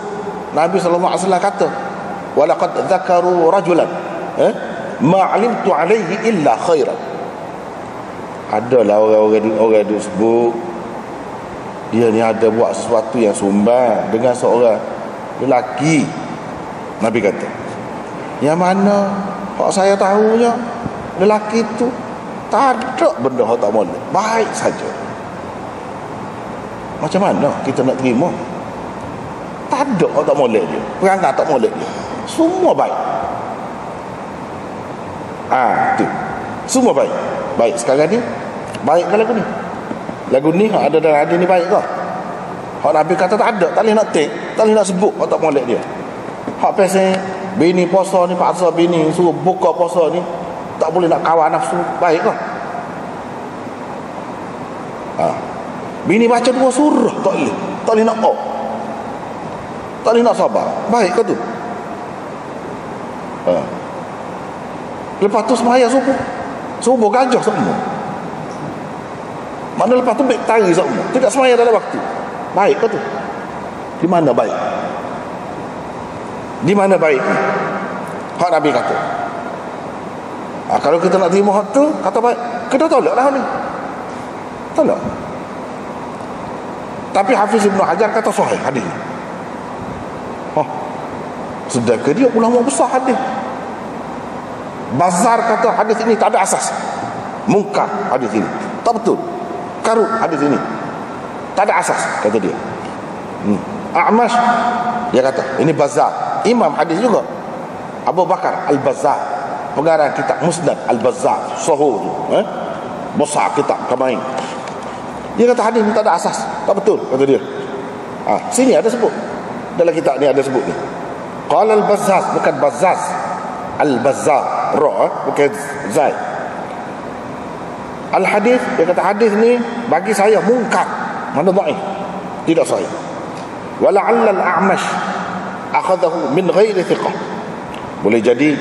Speaker 1: Nabi sallallahu alaihi wasallam kata, walaqad dzakaru rajulan ma alimtu alaihi illa khairan. Adalah orang dia sebut dia ni ada buat sesuatu yang sumbang dengan seorang lelaki. Nabi kata, yang mana hak saya tahunya lelaki tu tak ada benda hak tak molek, baik saja. Macam mana kita nak terima? Tak ada hak tak molek dia, perangai tak molek dia, semua baik. Tu semua baik. Baik sekarang ni, baik ke lagu ni? Lagu ni hak ada dalam hadis ni baik ke? Hak Nabi kata tak ada, tak boleh nak take, tak boleh nak sebut hak tak molek dia. Hak pasal bini puasa ni, paksa bini suruh buka puasa ni, tak boleh nak kawal nafsu, baik ke? Bini baca 2 surah tak boleh nak tak boleh nak sabar, baik ke tu? Lepas tu semaya subuh gajah semua. Mana lepas tu baik tari semua, tidak semaya dalam waktu, baik ke tu? Di mana baik? Di mana baik? Hak Nabi kata. Kalau kita nak terima hak tu, kata baik, kita tolak lah ni, tolak. Tapi Hafiz Ibn Hajar kata sahih hadis ni. Sedangkan dia ulama besar hadis. Bazar kata hadis ini tak ada asas, mungkar hadis ini, tak betul, karut hadis ini, tak ada asas, kata dia. A'mash, dia kata ini Bazar, imam hadis juga, Abu Bakar Al-Bazzar, pengarang kitab Musnad Al-Bazzar Sahih tu, besar kitab kamain. Dia kata hadis ni tak ada asas, tak betul, kata dia. Sini ada sebut, dalam kitab ni ada sebut ni. Qala Al-Bazzaz, bukan Bazzaz, Al-Bazzar, bukan Zai. Al-hadis, dia kata hadis ni bagi saya mungkar, mana dhaif, tidak sahih. Wala'alla al-A'mash akhadahu min ghairi thiqah. Boleh jadi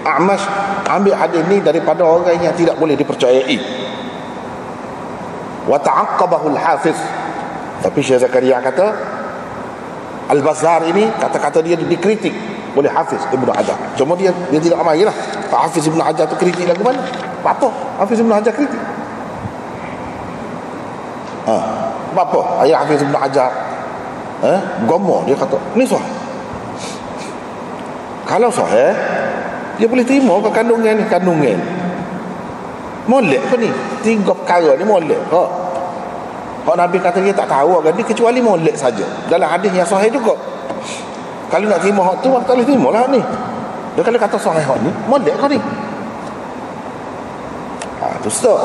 Speaker 1: A'mash ambil hadis ni daripada orang yang tidak boleh dipercayai. Wa ta'aqqabahu al-Hafiz. Tapi Syekh Zakaria kata Al-Bazzar ini kata-kata dia dikritik oleh Hafiz Ibn Hajar. Cuma dia tidak amai lah. Pak Hafiz Ibn Hajar tu kritik lagu mana? Apa Hafiz Ibn Hajar kritik? Apa ayat Hafiz Ibn Hajar gomo, dia kata ni sahih. Kalau sahih, dia boleh terima ke kandungan ni? Kandungan molek ke ni? 3 perkara ni molek ke? Hak Nabi kata dia tak tahu kan dia, kecuali molek saja. Dalam hadis yang sahih juga. Kalau nak terima hak tu, tak boleh terima lah ni. Dia kalau kata sahih hak ni, molek ke ni? Tu stop.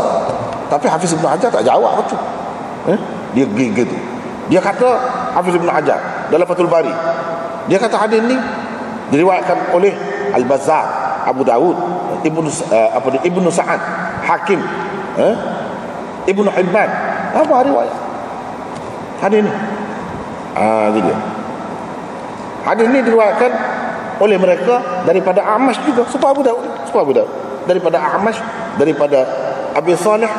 Speaker 1: Tapi Hafiz Ibn Hajar tak jawab tu. Dia gigi tu. Dia kata Hafiz Ibn Hajar dalam Fathul Bari, dia kata hadis ni diriwayatkan oleh Al-Bazzar, Abu Dawud, Ibnu Sa'ad, Hakim, Ibnu Hibban. Apa riwayat hadis ni? Itu dia. Hadis ni diriwayatkan oleh mereka daripada A'mash juga, supaya Abu Dawud, daripada A'mash, daripada Abi Salih,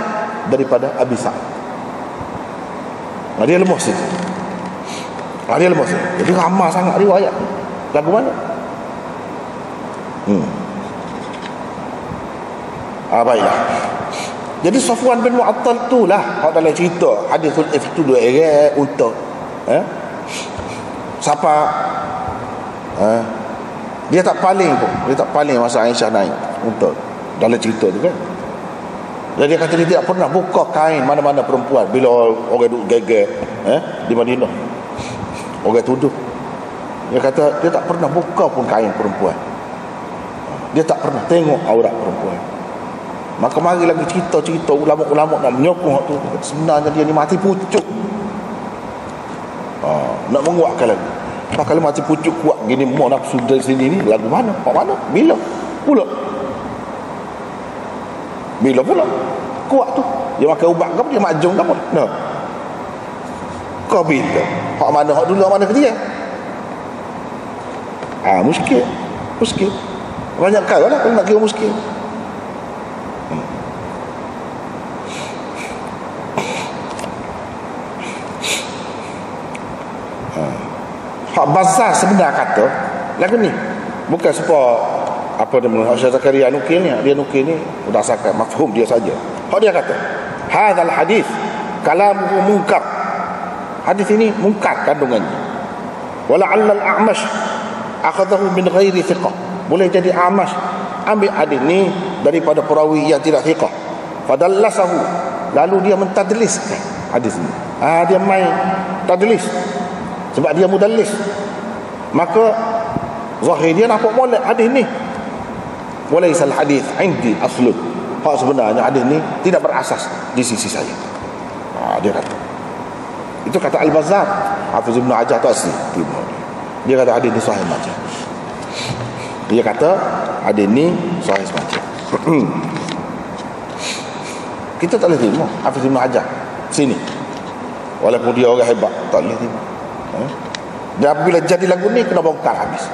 Speaker 1: daripada Abi Sa'ad. Dia lemah situ. Dia lemah situ. Jadi ramah sangat riwayat. Lagu mana? Baiklah. Jadi Safwan bin Mu'attal tu lah hak dalam cerita hadithul ifk tu dua era untuk siapa dia tak paling pun, dia tak paling masa Aisyah naik untuk dalam cerita tu kan. Jadi dia kata dia tidak pernah buka kain mana-mana perempuan bila orang duduk geger di Madinah, orang tuduh. Dia kata dia tak pernah buka pun kain perempuan, dia tak pernah tengok aurat perempuan. Maka mari lagi cerita-cerita ulama-ulama nak menyokong tu. Sebenarnya dia ni mati pucuk. Nak menguatkan lagi. Kalau mati pucuk kuat gini, mau nafsu dari sini ni, lagu mana? Pak mana? Bila pula? kuat tu. Dia makan ubat ke apa, dia majung ke apa. Nah. Kau bila? Hak mana hak dulu, hak mana ke dia? Muskil. Banyak kali lah kalau nak kira muskil. Hak Bazar sebenar kata lagu ni bukan sebab apa nama Syekh Zakaria nukil ni, dia nukil ni berdasarkan mafhum dia saja. Hak dia kata hadzal hadis kalamuhu munkar, hadis ini munkar kandungannya. Wala'alla al-A'mash akhadahu min ghairi thiqah, boleh jadi A'mash ambil hadis ni daripada perawi yang tidak thiqah. Fadallasahu, lalu dia mentadliskan hadis ni. Dia main tadlis sebab dia mudallis, maka zahir dia nampak molek hadis ni. Walaisal hadis indi aslun, hak sebenarnya hadis ni tidak berasas di sisi saya. Dia kata itu, kata Al-Bazzar. Hafiz Ibn Hajar tu asli dia kata hadis ni sahih macam. Dia kata hadis ni sahih macam. Kita tak boleh terima Hafiz Ibn Hajar sini, walaupun dia orang hebat, tak boleh terima. Dan apabila jadi lagu ni kena bongkar habis.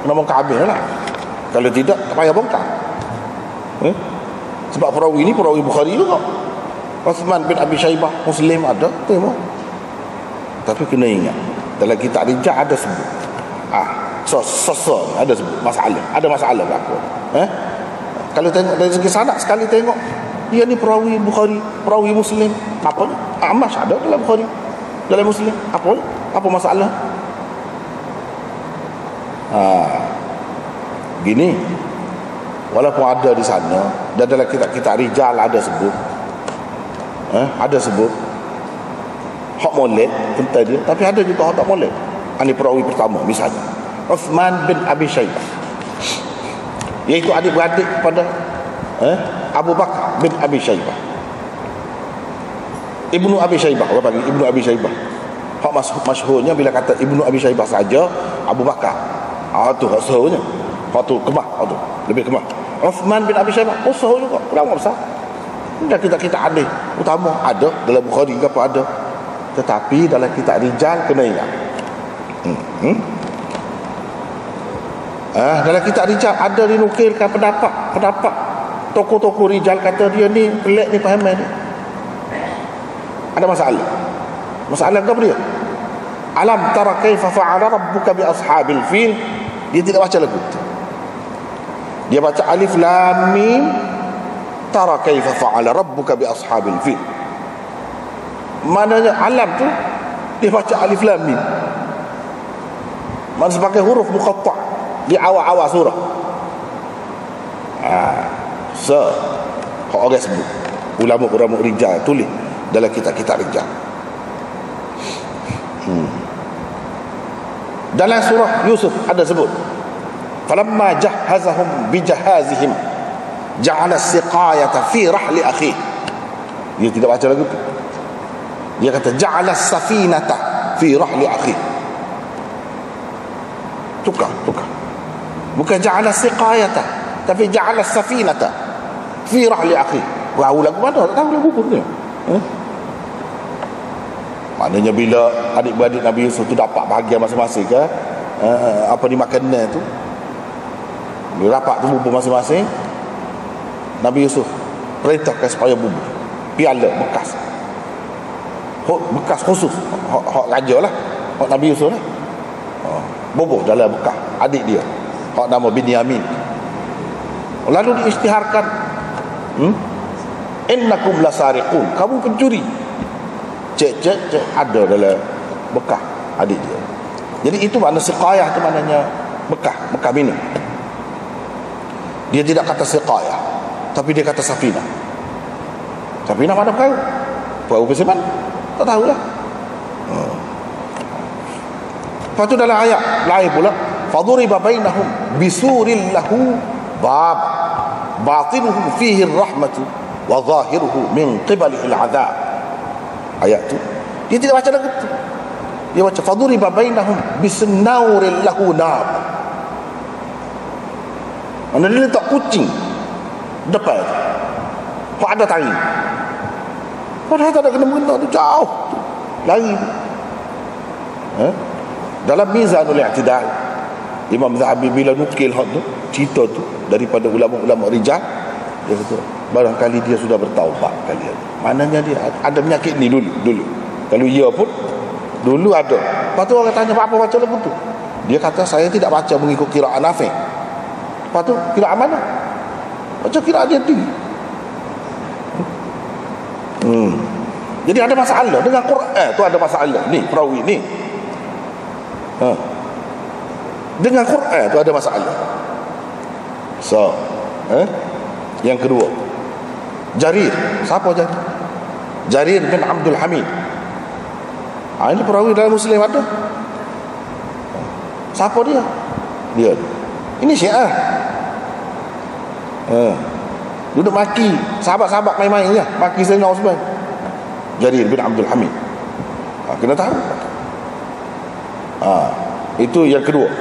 Speaker 1: Kena bongkar habis lah. Kalau tidak tak payah bongkar. Sebab perawi ni perawi Bukhari juga. Uthman bin Abi Shaybah, Muslim ada, tengok. Tapi kena ingat dalam kitab Rijal ada sebut. Sosok ada sebut masalah. Ada masalah berlaku. Kalau tengok dari segi sanad sekali tengok, dia ni perawi Bukhari, perawi Muslim. Apa ni? Amash ada dalam Bukhari, dalam Muslim. Apa masalah? Gini, walaupun ada di sana dan dalam kitab Rijal ada sebut, ada sebut hak molek tentang dia, tapi ada juga hak tak molek. Ini perawi pertama misalnya Uthman bin Abi Shaybah, iaitu adik-beradik kepada Abu Bakar bin Abi Shaybah, Ibnu Abi Shaybah. Orang panggil Ibnu Abi Shaybah. Hak masyhurnya bila kata Ibnu Abi Shaybah saja, Abu Bakar. Tu hak sahurnya. Hak tu kemah, hak tu lebih kemah. Uthman bin Abi Shaybah, sahur juga, ulama besar. Dan kita hadis utama ada dalam Bukhari ke apa ada. Tetapi dalam kitab Rijal kena ingat. Dalam kitab Rijal ada dinukilkan pendapat tokoh-tokoh Rijal kata dia ni pelik ni fahaman ni. Ada masalah ke apa dia? Alam tara kaifa fa'ala rabbuka bi ashabil fil. Dia tidak baca lagu tu. Dia baca alif lam mim, tara kaifa fa'ala rabbuka bi ashabil fil. Maknanya alam tu dia baca alif lam mim. Mana sebagai huruf muqatta' di awal-awal surah. Orang sebut ulama-ulama Rijal tulis dalam kitab-kitab Rijal. Dalam surah Yusuf ada sebut, falamma jahazahum bijahazihim ja'ala siqayata fi rahli akhi. Dia tidak baca lagu tu. Dia kata ja'ala safinata fi rahli akhi. Tukar. Bukan ja'ala siqayata, tapi ja'ala safinata fi rahli akhi. Tahu lagu mana? Tak tahu lagu pun dia. Maknanya bila adik-beradik Nabi Yusuf tu dapat bahagian masing-masing ke, apa dimakannya tu, bila dapat tu bubur masing-masing, Nabi Yusuf perintahkan supaya bubur piala bekas khusus hak raja lah, hak Nabi Yusuf lah, bubur dalam bekas adik dia hak nama Binyamin. Lalu diisytiharkan, innakum lasariqun, kamu pencuri. Cek ada dalam bekas adik dia. Jadi itu makna siqayah, itu maknanya bekas minum. Dia tidak kata siqayah, tapi dia kata safinah. Safinah mana perahu ke mana? Tak tahulah. Lepas tu dalam ayat lain pula, faduriba bainahum bisuril lahu bab batinuhu fihi rahmatu wa zahiruhu min qibalihi al-'adab. Ayat tu dia tidak baca lagu tu. Dia baca faduriba bainahum bisnawril lahu nab. Mana dia letak kucing depan tu. Kok ada tari? Padahal tak ada kena-mengena tu, jauh lari. Dalam Mizanul I'tidal, Imam Zahabi bila nukil hak tu, cerita tu daripada ulama-ulama rijal, dia kata barangkali dia sudah bertaubat kali ini. Maknanya dia ada penyakit ni dulu. Kalau ia pun dulu ada. Lepas tu orang tanya, apa baca lagu tu? Dia kata, saya tidak baca mengikut qiraat Nafi'. Lepas tu qiraat mana? Baca qiraat dia tinggi. Jadi ada masalah dengan Quran tu, ada masalah ni perawi ni. Dengan Quran tu ada masalah. So, yang kedua, Jarir. Siapa Jarir? Jarir bin Abdul Hamid. Ini perawi dalam Muslim ada. Siapa dia? Ini Syiah. Duduk maki sahabat-sahabat main-main je, maki Sayyidina Uthman. Jarir bin Abdul Hamid. Kena tahu. Itu yang kedua.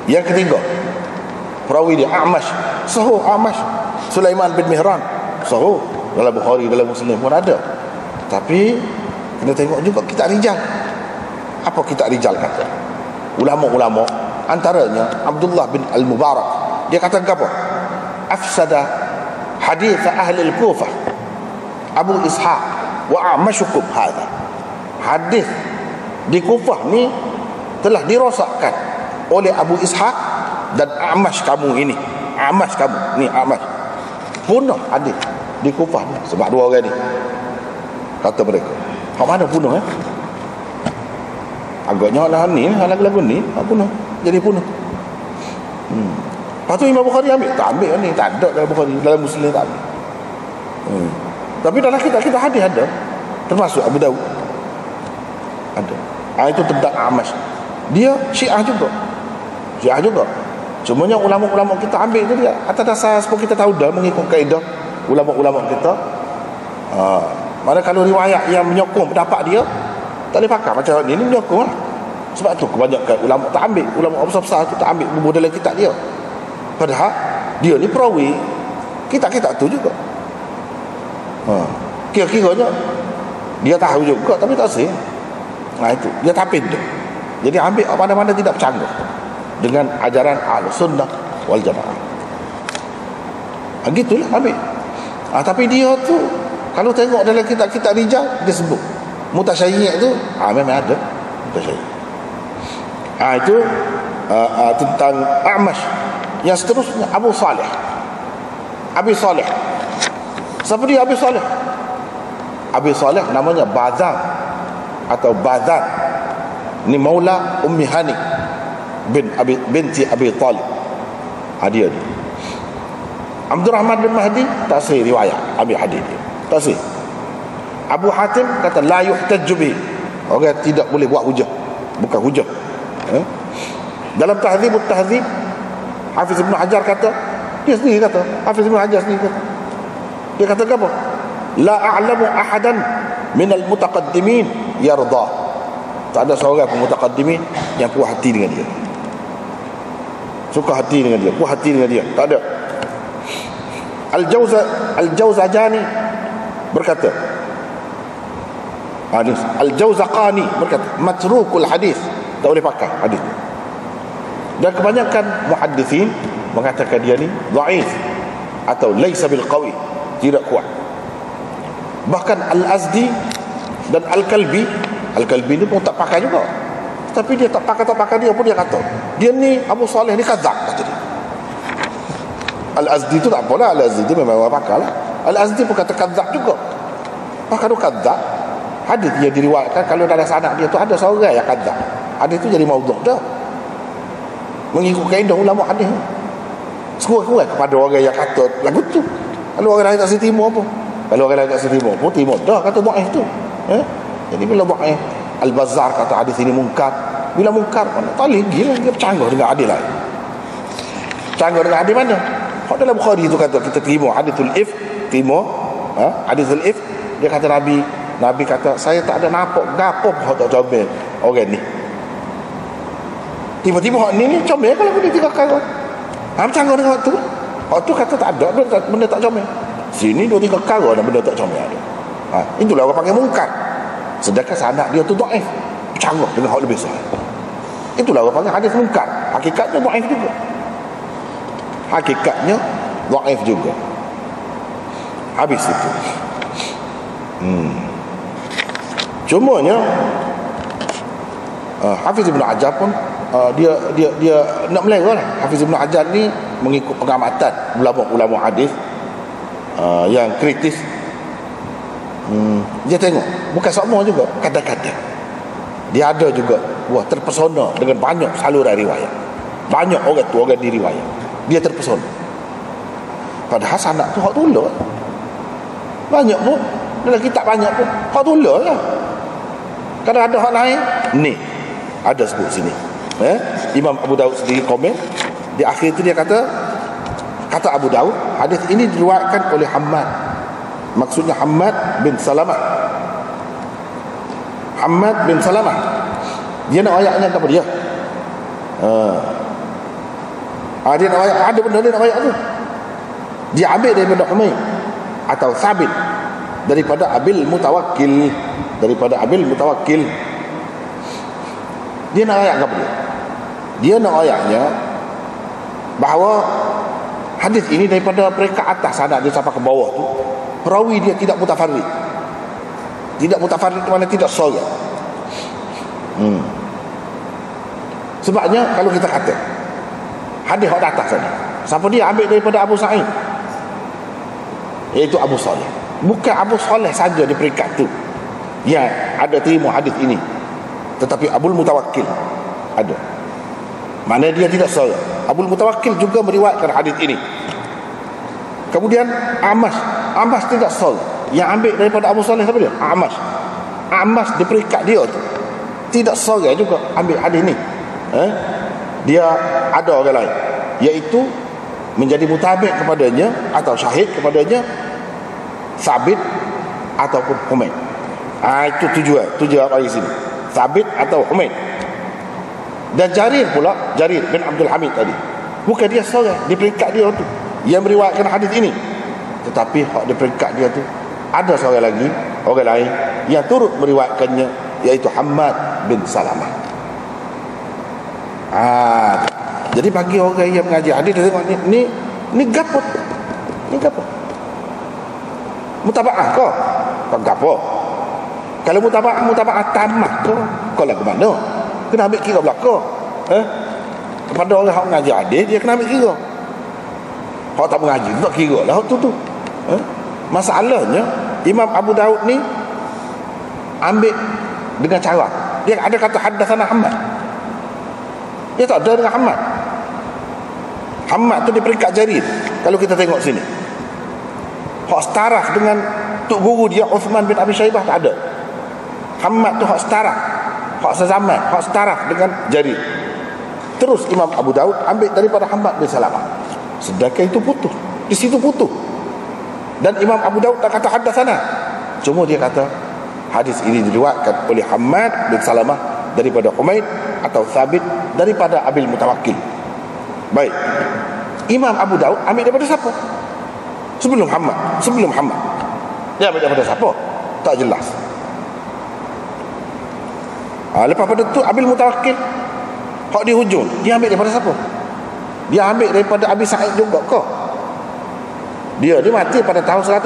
Speaker 1: Yang ketiga, perawi dia A'mash. Sahih A'mash. Sulaiman bin Mihran. Sahih dalam Bukhari, dalam Muslim pun ada. Tapi kena tengok juga kitab rijal. Apa kitab rijal kata? Ulama-ulama, antaranya Abdullah bin Al-Mubarak, dia kata apa? Afsada hadith ahli al-Kufah Abu Ishaq wa A'mashukum hadha. Hadis di Kufah ni telah dirosakkan oleh Abu Ishaq dan A'mash kamu ini. A'mash kamu ni, A'mash punah hadis di Kufah ni sebab dua orang ni, kata mereka. Hak mana punah? Agaknya lah ni, lagu-lagu ni punah, jadi punah. Lepas tu Imam Bukhari ambil? Tak ambil ni, tak ada dalam Bukhari, dalam Muslim tak ambil. Tapi dalam kita hadis ada, termasuk Abu Dawud ada. Itu tentang A'mash. Dia Syiah juga. Cumanya ulama-ulama kita ambil tu dia atas dasar seperti kita tahu dah, mengikut kaedah ulama-ulama kita. Mana kalau riwayat yang menyokong pendapat dia, tak boleh pakai macam ni menyokong lah. Sebab tu kebanyakan ulama tak ambil, ulama besar-besar tu tak ambil buku dalam kitab dia. Padahal dia ni perawi kitab-kitab tu juga. Kira-kiranya dia tahu juga tapi tak sih. Itu dia tapin tu. Jadi ambil mana-mana tidak bercanggah dengan ajaran Ahlus-Sunnah wal Jamaah. Gitulah ambil. Tapi dia tu kalau tengok dalam kitab-kitab rijal, dia sebut mutasyayyi' tu memang ada mutasyayyi'. Itu tentang A'mash. Yang seterusnya Abu Saleh. Abi Saleh. Siapa dia Abi Saleh? Abi Saleh namanya Bazan atau Bazan. Ini maula Ummi Hani binti Abi Talib. Dia ni. Abdul Rahman bin Mahdi tak sahih riwayat Abi Hadid dia. Tak sahih. Abu Hatim kata la yuhtajju bihi. Orang tidak boleh buat hujah. Bukan hujah. Dalam Tahdzibut Tahdzib, Hafiz Ibn Hajar kata, dia sendiri kata, Hafiz Ibn Hajar sendiri kata, dia kata apa? La a'lamu ahadan minal mutaqaddimin yarda. Tak ada seorang pun mutaqaddimin yang puas hati dengan dia, suka hati dengan dia, puas hati dengan dia. Tak ada. Al-Jawzajani berkata, Al-Jawzaqani berkata, matrukul hadis, tak boleh pakai hadis. Dan kebanyakan muhaddithin mengatakan dia ni dhaif atau laisa bil qawi, tidak kuat. Bahkan Al-Azdi dan Al-Kalbi ni pun tak pakai juga. Tapi dia tak pakai dia pun dia kata dia ni Abu Saleh ni kadzab, kata dia. Al-Azdi tu tak apalah, Al-Azdi tu memang orang pakai lah. Al-Azdi pun kata kadzab juga. Bahkan tu kadzab, hadis dia diriwayatkan kalau dalam sanad dia tu ada seorang yang kadzab, hadis tu jadi maudhu' dah. Mengikut kaedah ulama hadis, sekurang-kurang kepada orang yang kata lagu tu. Kalau orang lain tak terima apa? Kalau orang lain tak terima pun terima dah kata dhaif tu. Jadi bila dhaif, Al-Bazzar kata hadis ini mungkar. Bila mungkar mana tak lagi lah, dia bercanggah dengan hadis lain. Canggah dengan hadis mana? Kalau dalam Bukhari tu kata kita terima hadithul if, terima hadithul if, dia kata Nabi kata saya tak ada nampak gapo hak tak comel orang ni. Tiba-tiba hak ni comel kalau boleh tiga kali. Canggah dengan tu. Hak tu kata tak ada benda tak comel. Sini 2-3 perkara dan benda tak comel ada. Itulah orang panggil mungkar. Sedangkan sanad dia tu dhaif, bercanggah dengan hak lebih sahih. Itulah orang panggil hadis mungkar. Hakikatnya dhaif juga. Hakikatnya dhaif juga. Habis itu. Cumanya Hafiz Ibn Hajar pun dia nak melera lah. Hafiz Ibn Hajar ni mengikut pengamatan ulama-ulama hadis yang kritis. Dia tengok bukan semua juga, kadang-kadang dia ada juga terpesona dengan banyak saluran riwayat, banyak orang di riwayat, dia terpesona. Padahal sanad tu hak tula banyak pun, dalam kitab banyak pun hak tula lah. Kadang ada hak lain ni ada sebut sini. Imam Abu Daud sendiri komen di akhir itu, dia kata Abu Daud, hadis ini diriwayatkan oleh Hammad, maksudnya Hammad bin Salamah. Hammad bin Salamah, dia nak ayatnya kepada dia. Dia nak ayat, ada benda dia nak ayat tu, dia ambil daripada Humaid atau Sabit daripada Abil Mutawakkil, dia nak ayat kepada dia. Dia nak ayatnya bahawa hadis ini daripada peringkat atas sanad dia sampai ke bawah tu, perawi dia tidak mutafarrid. Tidak mutafarrid itu maknanya tidak sorang. Sebabnya kalau kita kata hadis hak atas tadi, siapa dia ambil daripada Abu Sa'id, iaitu Abu Saleh. Bukan Abu Saleh saja di peringkat tu yang ada terima hadis ini, tetapi Abul Mutawakkil ada. Mana dia tidak sorang. Abul Mutawakkil juga meriwayatkan hadis ini. Kemudian Amash tidak sorang. Yang ambil daripada Abu Saleh siapa dia? Amash di peringkat dia tu tidak sorang juga ambil hadis ni. Dia ada orang lain, iaitu menjadi mutabik kepadanya atau syahid kepadanya Sabit ataupun Humaid. Itu tujuan bagi sini, Sabit atau Humaid. Dan Jarir pula, Jarir bin Abdul Hamid tadi, bukan dia seorang di peringkat dia tu yang meriwayatkan hadis ini, tetapi hak di peringkat dia tu ada seorang lagi, orang lain yang turut meriwayatkannya, iaitu Hammad bin Salamah. Jadi bagi orang yang mengaji hadis, dia tengok ni gapo? Ni gapo? Mutaba'ah kau? Kau gapo? Kalau mutaba'ah tamat kau lagu mana? Kena ambil kira belakang. Kepada orang yang mengaji hadis, dia kena ambil kira. Hak tak mengaji tak kira lah hak tu. Masalahnya Imam Abu Daud ni ambil dengan cara dia ada kata haddatsana Hammad, dia tak ada dengan Hammad tu di peringkat Jarir. Kalau kita tengok sini, hak setara dengan tok guru dia Uthman bin Abi Shaybah tak ada. Hammad tu hak setara, hak sezaman, hak setara dengan Jarir. Terus Imam Abu Daud ambil daripada Hammad bin Salamah, sedangkan itu putus, di situ putus. Dan Imam Abu Daud tak kata haddatsana, cuma dia kata hadis ini diriwayatkan oleh Hammad bin Salamah daripada Humaid atau Sabit daripada Abil Mutawakkil. Baik, Imam Abu Daud ambil daripada siapa? Sebelum Hammad dia ambil daripada siapa? Tak jelas. Lepas pada tu Abil Mutawakkil, hak di hujung, dia ambil daripada siapa? Dia ambil daripada Abi Sa'id juga ke? Dia mati pada tahun 108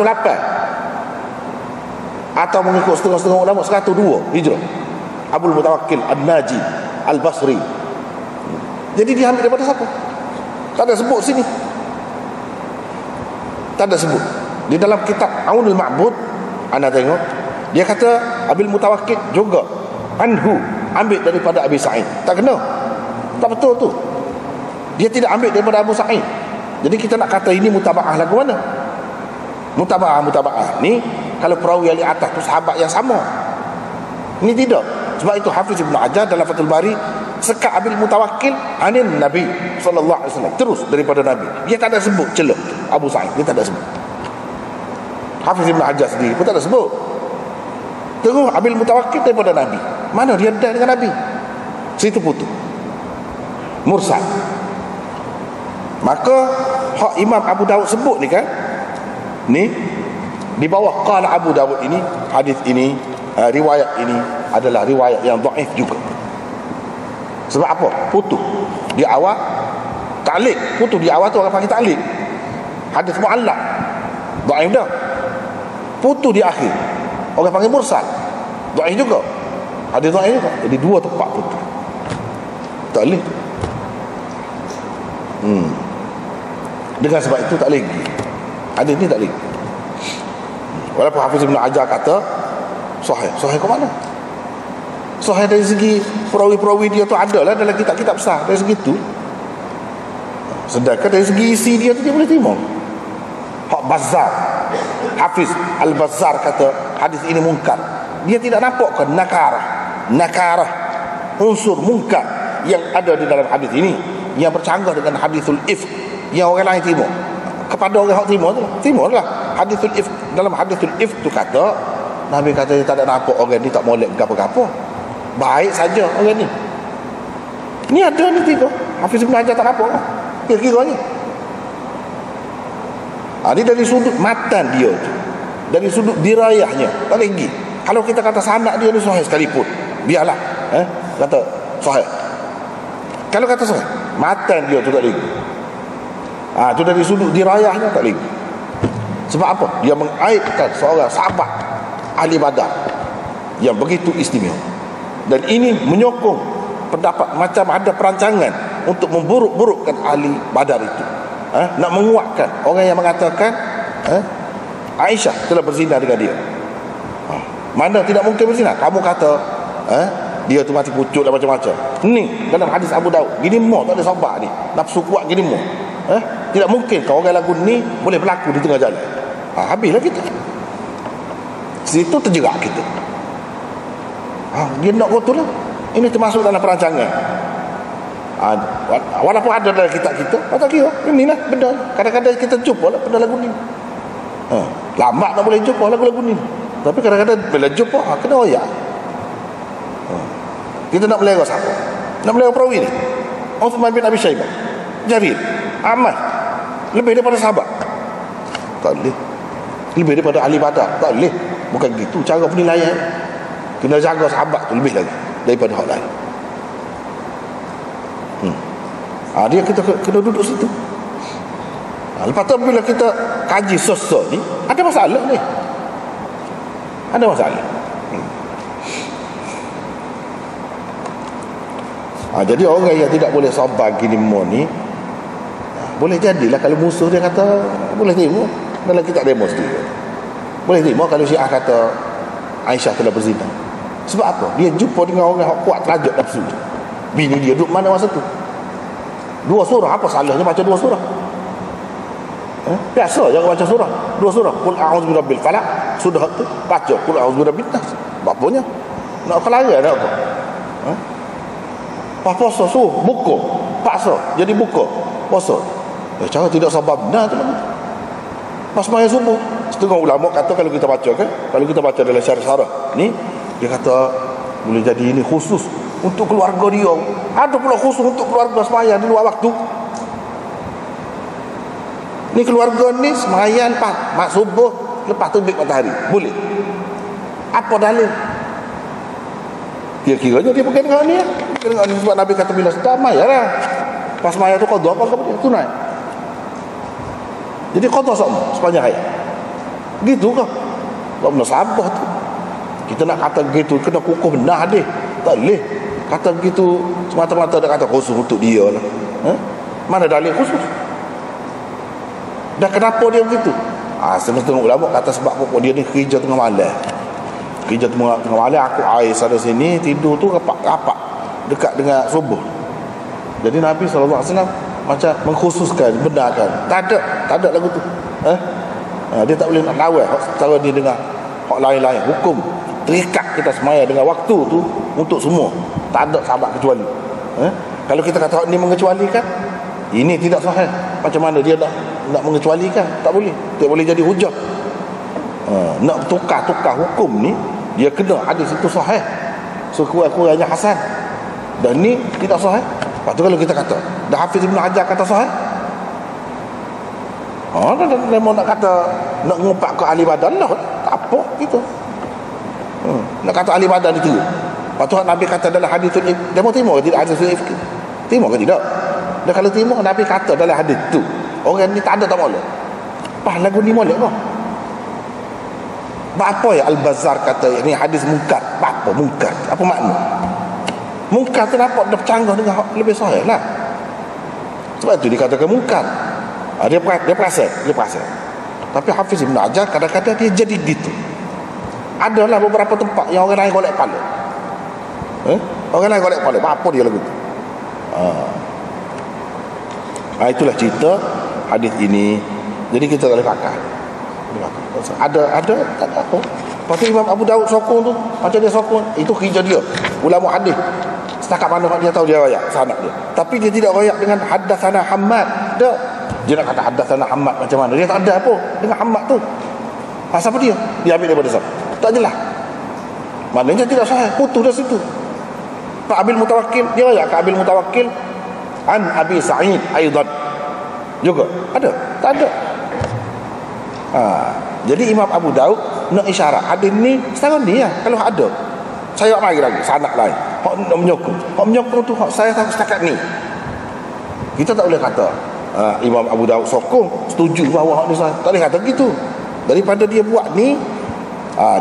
Speaker 1: atau mengikut setengah-setengah ulama 102 Hijrah. Abul Mutawakkil An-Naji Al-Basri. Jadi dia ambil daripada siapa? Tak ada sebut sini. Tak ada sebut. Di dalam kitab Aunul Ma'bud anda tengok, dia kata Abil Mutawakkil juga anhu, ambil daripada Abi Sa'id. Tak kena. Tak betul tu. Dia tidak ambil daripada Abu Sa'id. Jadi kita nak kata ini mutaba'ah lagu mana? Mutaba'ah ni kalau perawi yang di atas tu sahabat yang sama. Ini tidak. Sebab itu Hafiz Ibn Hajar dalam Fathul Bari sekat Abil Mutawakkil anin Nabi sallallahu alaihi wasallam, terus daripada Nabi. Dia tak ada sebut celah Abu Sa'id, dia tak ada sebut. Hafiz Ibn Hajar sendiri pun tak ada sebut. Terus Abil Mutawakkil daripada Nabi. Mana dia dah dengan Nabi? Situ putus. Mursal.
Speaker 2: Maka hak Imam Abu Dawud sebut ni kan, ni di bawah qala Abu Dawud ini, hadis ini, riwayat ini adalah riwayat yang dhaif juga. Sebab apa? Putus di awal, ta'liq. Putus di awal tu orang panggil ta'liq. Hadis mu'allaq, dhaif dah. Putus di akhir, orang panggil mursal, dhaif juga. Hadis dhaif juga. Jadi dua tempat putus. Ta'liq. Dengan sebab itu tak lagi. Hadis ni tak lagi. Walaupun Hafiz Ibn Hajar kata sahih. Sahih ke mana? Sahih dari segi perawi-perawi dia tu ada lah dalam kitab-kitab besar. Dari segi tu. Sedangkan dari segi isi dia tu dia boleh terima. Hak Bazzar, Hafiz Al-Bazzar kata hadis ini mungkar. Dia tidak nampakkan nakarah unsur mungkar yang ada di dalam hadis ini, yang bercanggah dengan hadisul ifk yang orang lain terima. Kepada orang yang terima lah hadisul ifk. Dalam hadisul ifk tu kata, Nabi kata dia tak ada nampak orang ni tak molek gapo-gapo, baik saja orang ni. Ni ada ni tiga. Hafiz Ibn Hajar tak nampak lah kira-kiranya. Ini dari sudut matan dia tu, dari sudut dirayahnya tak lagi. Kalau kita kata sanad dia ni sahih sekalipun, biarlah kata sahih. Kalau kata sahih, matan dia tu tak lagi. Itu dari sudut dirayahnya tak lagi. Sebab apa? Dia mengaibkan seorang sahabat ahli Badar yang begitu istimewa. Dan ini menyokong pendapat macam ada perancangan untuk memburuk-burukkan ahli Badar itu. Nak menguatkan orang yang mengatakan Aisyah telah berzina dengan dia. Mana tidak mungkin berzina? Kamu kata dia tu mati pucuk dan macam-macam. Ni dalam hadis Abu Daud, gini mau tak ada sahabat ni nafsu kuat gini mau. Tidak mungkin kalau orang lagu ni boleh berlaku di tengah jalan. Habislah kita. Situ terjerak kita. Dia nak kotor lah. Ini termasuk dalam perancangan. Walaupun ada dalam kitab kita, tak kira. Inilah benda. Kadang-kadang kita jumpa lah benda lagu ni. Lambat tak boleh jumpa lagu-lagu ni. Tapi kadang-kadang bila jumpa, kena oyak. Kita nak melera siapa? Nak melera perawi ni. Uthman bin Abi Syaibah, Jarir, Ahmad, lebih daripada sahabat? Tak boleh. Lebih daripada ahli Badar? Tak boleh. Bukan gitu cara penilaian. Kena jaga sahabat tu lebih lagi daripada hak lain. Dia kita kena duduk situ. Lepas tu bila kita kaji sosok ni, ada masalah ni. Ada masalah. Jadi orang yang tidak boleh sabar gini mo ni, boleh jadilah kalau musuh dia kata boleh terima. Dalam kitab demo sendiri boleh terima kalau Syiah kata Aisyah telah berzina. Sebab apa? Dia jumpa dengan orang yang kuat terajak nafsu. Bini dia duduk mana masa tu? 2 surah, apa salahnya baca 2 surah? Biasa jangan baca surah. 2 surah. Qul a'udzu birabbil falaq. Sudah tu baca qul a'udzu birabbin nas. Bapanya nak kelaya nak apa? Puasa suruh buka, paksa jadi buka puasa. Cara tidak sabar benar tu. Pas maya subuh, setengah ulama kata kalau kita baca kan, kalau kita baca dalam syarah-syarah ni, dia kata boleh jadi ini khusus untuk keluarga dia. Ada pula khusus untuk keluarga sembahyang di luar waktu. Ni keluarga ni sembahyang mak subuh lepas terbit matahari. Boleh. Apa dalil? Kira-kiranya dia bukan dengan ni. Dengan ni sebab Nabi kata bila damai lah. Pas maya tu qada apa dia tunai. Jadi qada semua sepanjang hayat. Gitu ke? Tak benar sabar tu. Kita nak kata gitu kena kukuh benar deh. Tak boleh. Kata gitu semata-mata nak kata khusus untuk dia lah. Mana dalil khusus? Dan kenapa dia begitu? Setengah-setengah ulama kata sebab apa dia ni kerja tengah malam. Kerja tengah malam aku air sana sini tidur tu rapat-rapat dekat dengan subuh. Jadi Nabi SAW macam mengkhususkan, benarkan. Tak ada lagu tu. Dia tak boleh nak lawan cara dia dengar hak lain-lain. Hukum terikat kita semaya dengan waktu tu untuk semua. Tak ada sahabat kecuali. Kalau kita kata hak ni mengecualikan, ini tidak sahih. Macam mana dia nak mengecualikan? Tak boleh. Tak boleh jadi hujah. Nak tukar-tukar hukum ni, dia kena hadis itu sahih. Sekurang-kurangnya hasan. Dan ni tidak sahih. Lepas tu kalau kita kata dah Hafiz Ibn Hajar kata sahih, Memang nak kata nak ngumpat ke ahli badan lah, tak apa gitu. Nak kata ahli badan itu. Lepas Nabi kata dalam hadis tu, dia mau terima ke tidak hadis tu? Terima ke tidak? Dan kalau terima, Nabi kata dalam hadis tu, orang ni tak ada tak molek. Lagu ni molek kau. Apa ya Al-Bazzar kata ni hadis mungkar? Apa mungkar? Apa makna? Mungkar tu nampak dia bercanggah dengan lebih sahih lah. Sebab itu dikatakan mungkar. Dia perasan. Tapi Hafiz Ibn Hajar kadang-kadang dia jadi gitu. Adalah beberapa tempat yang orang lain golek kepala. Orang lain golek kepala. Apa dia lagu tu? Itulah cerita hadis ini. Jadi kita tak boleh pakai. Ada tak apa. Lepas tu Imam Abu Daud sokong tu, macam dia sokong, itu kerja dia. Ulama hadis. Setakat mana dia tahu dia royak sanad dia. Tapi dia tidak royak dengan haddatsana Hammad. Dia nak kata haddatsana Hammad macam mana? Dia tak ada apa dengan Hammad tu. Siapa dia? Dia ambil daripada siapa? Tak jelas. Maknanya tidak sahih. Putus dari situ. Pak Abil Mutawakkil, dia royak ke Abil Mutawakkil an Abi Sa'id aidan. Juga ada? Tak ada. Jadi Imam Abu Daud nak isyarat hadis ni setengah ni lah. Kalau ada, saya mari lagi sanad lain. Hak nak menyokong tu hak saya setakat ni. Kita tak boleh kata Imam Abu Daud sokong setuju bahawa hak ni sahih. Tak boleh kata gitu. Daripada dia buat ni,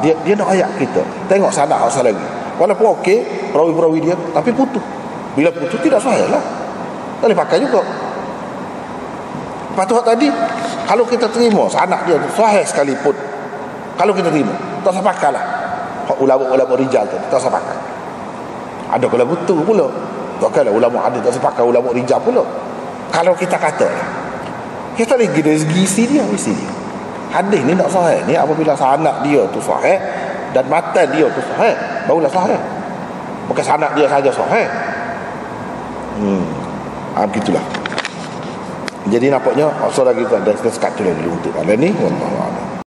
Speaker 2: dia nak ayat kita. Tengok sanad asal lagi. Walaupun okey perawi-perawi dia, tapi putus. Bila putus tidak sahih lah. Tak boleh pakai juga. Lepas tu tadi, kalau kita terima sanad dia sahih sekalipun, kalau kita terima, tak usah pakai lah ulama-ulama rijal tu, tak usah pakai. Ada kalau betul pula, tak kala ulama hadis tak usah pakai ulama rijal pula. Kalau kita kata kita lagi dari segi isi dia hadis ni tak sahih ni apabila sanad dia tu sahih dan matan dia tu sahih, barulah sahih. Bukan sanad dia saja sahih. Begitulah. Jadi nampaknya saudara kita ada sekat tu dulu untuk malam ni. Wallahu a'lam.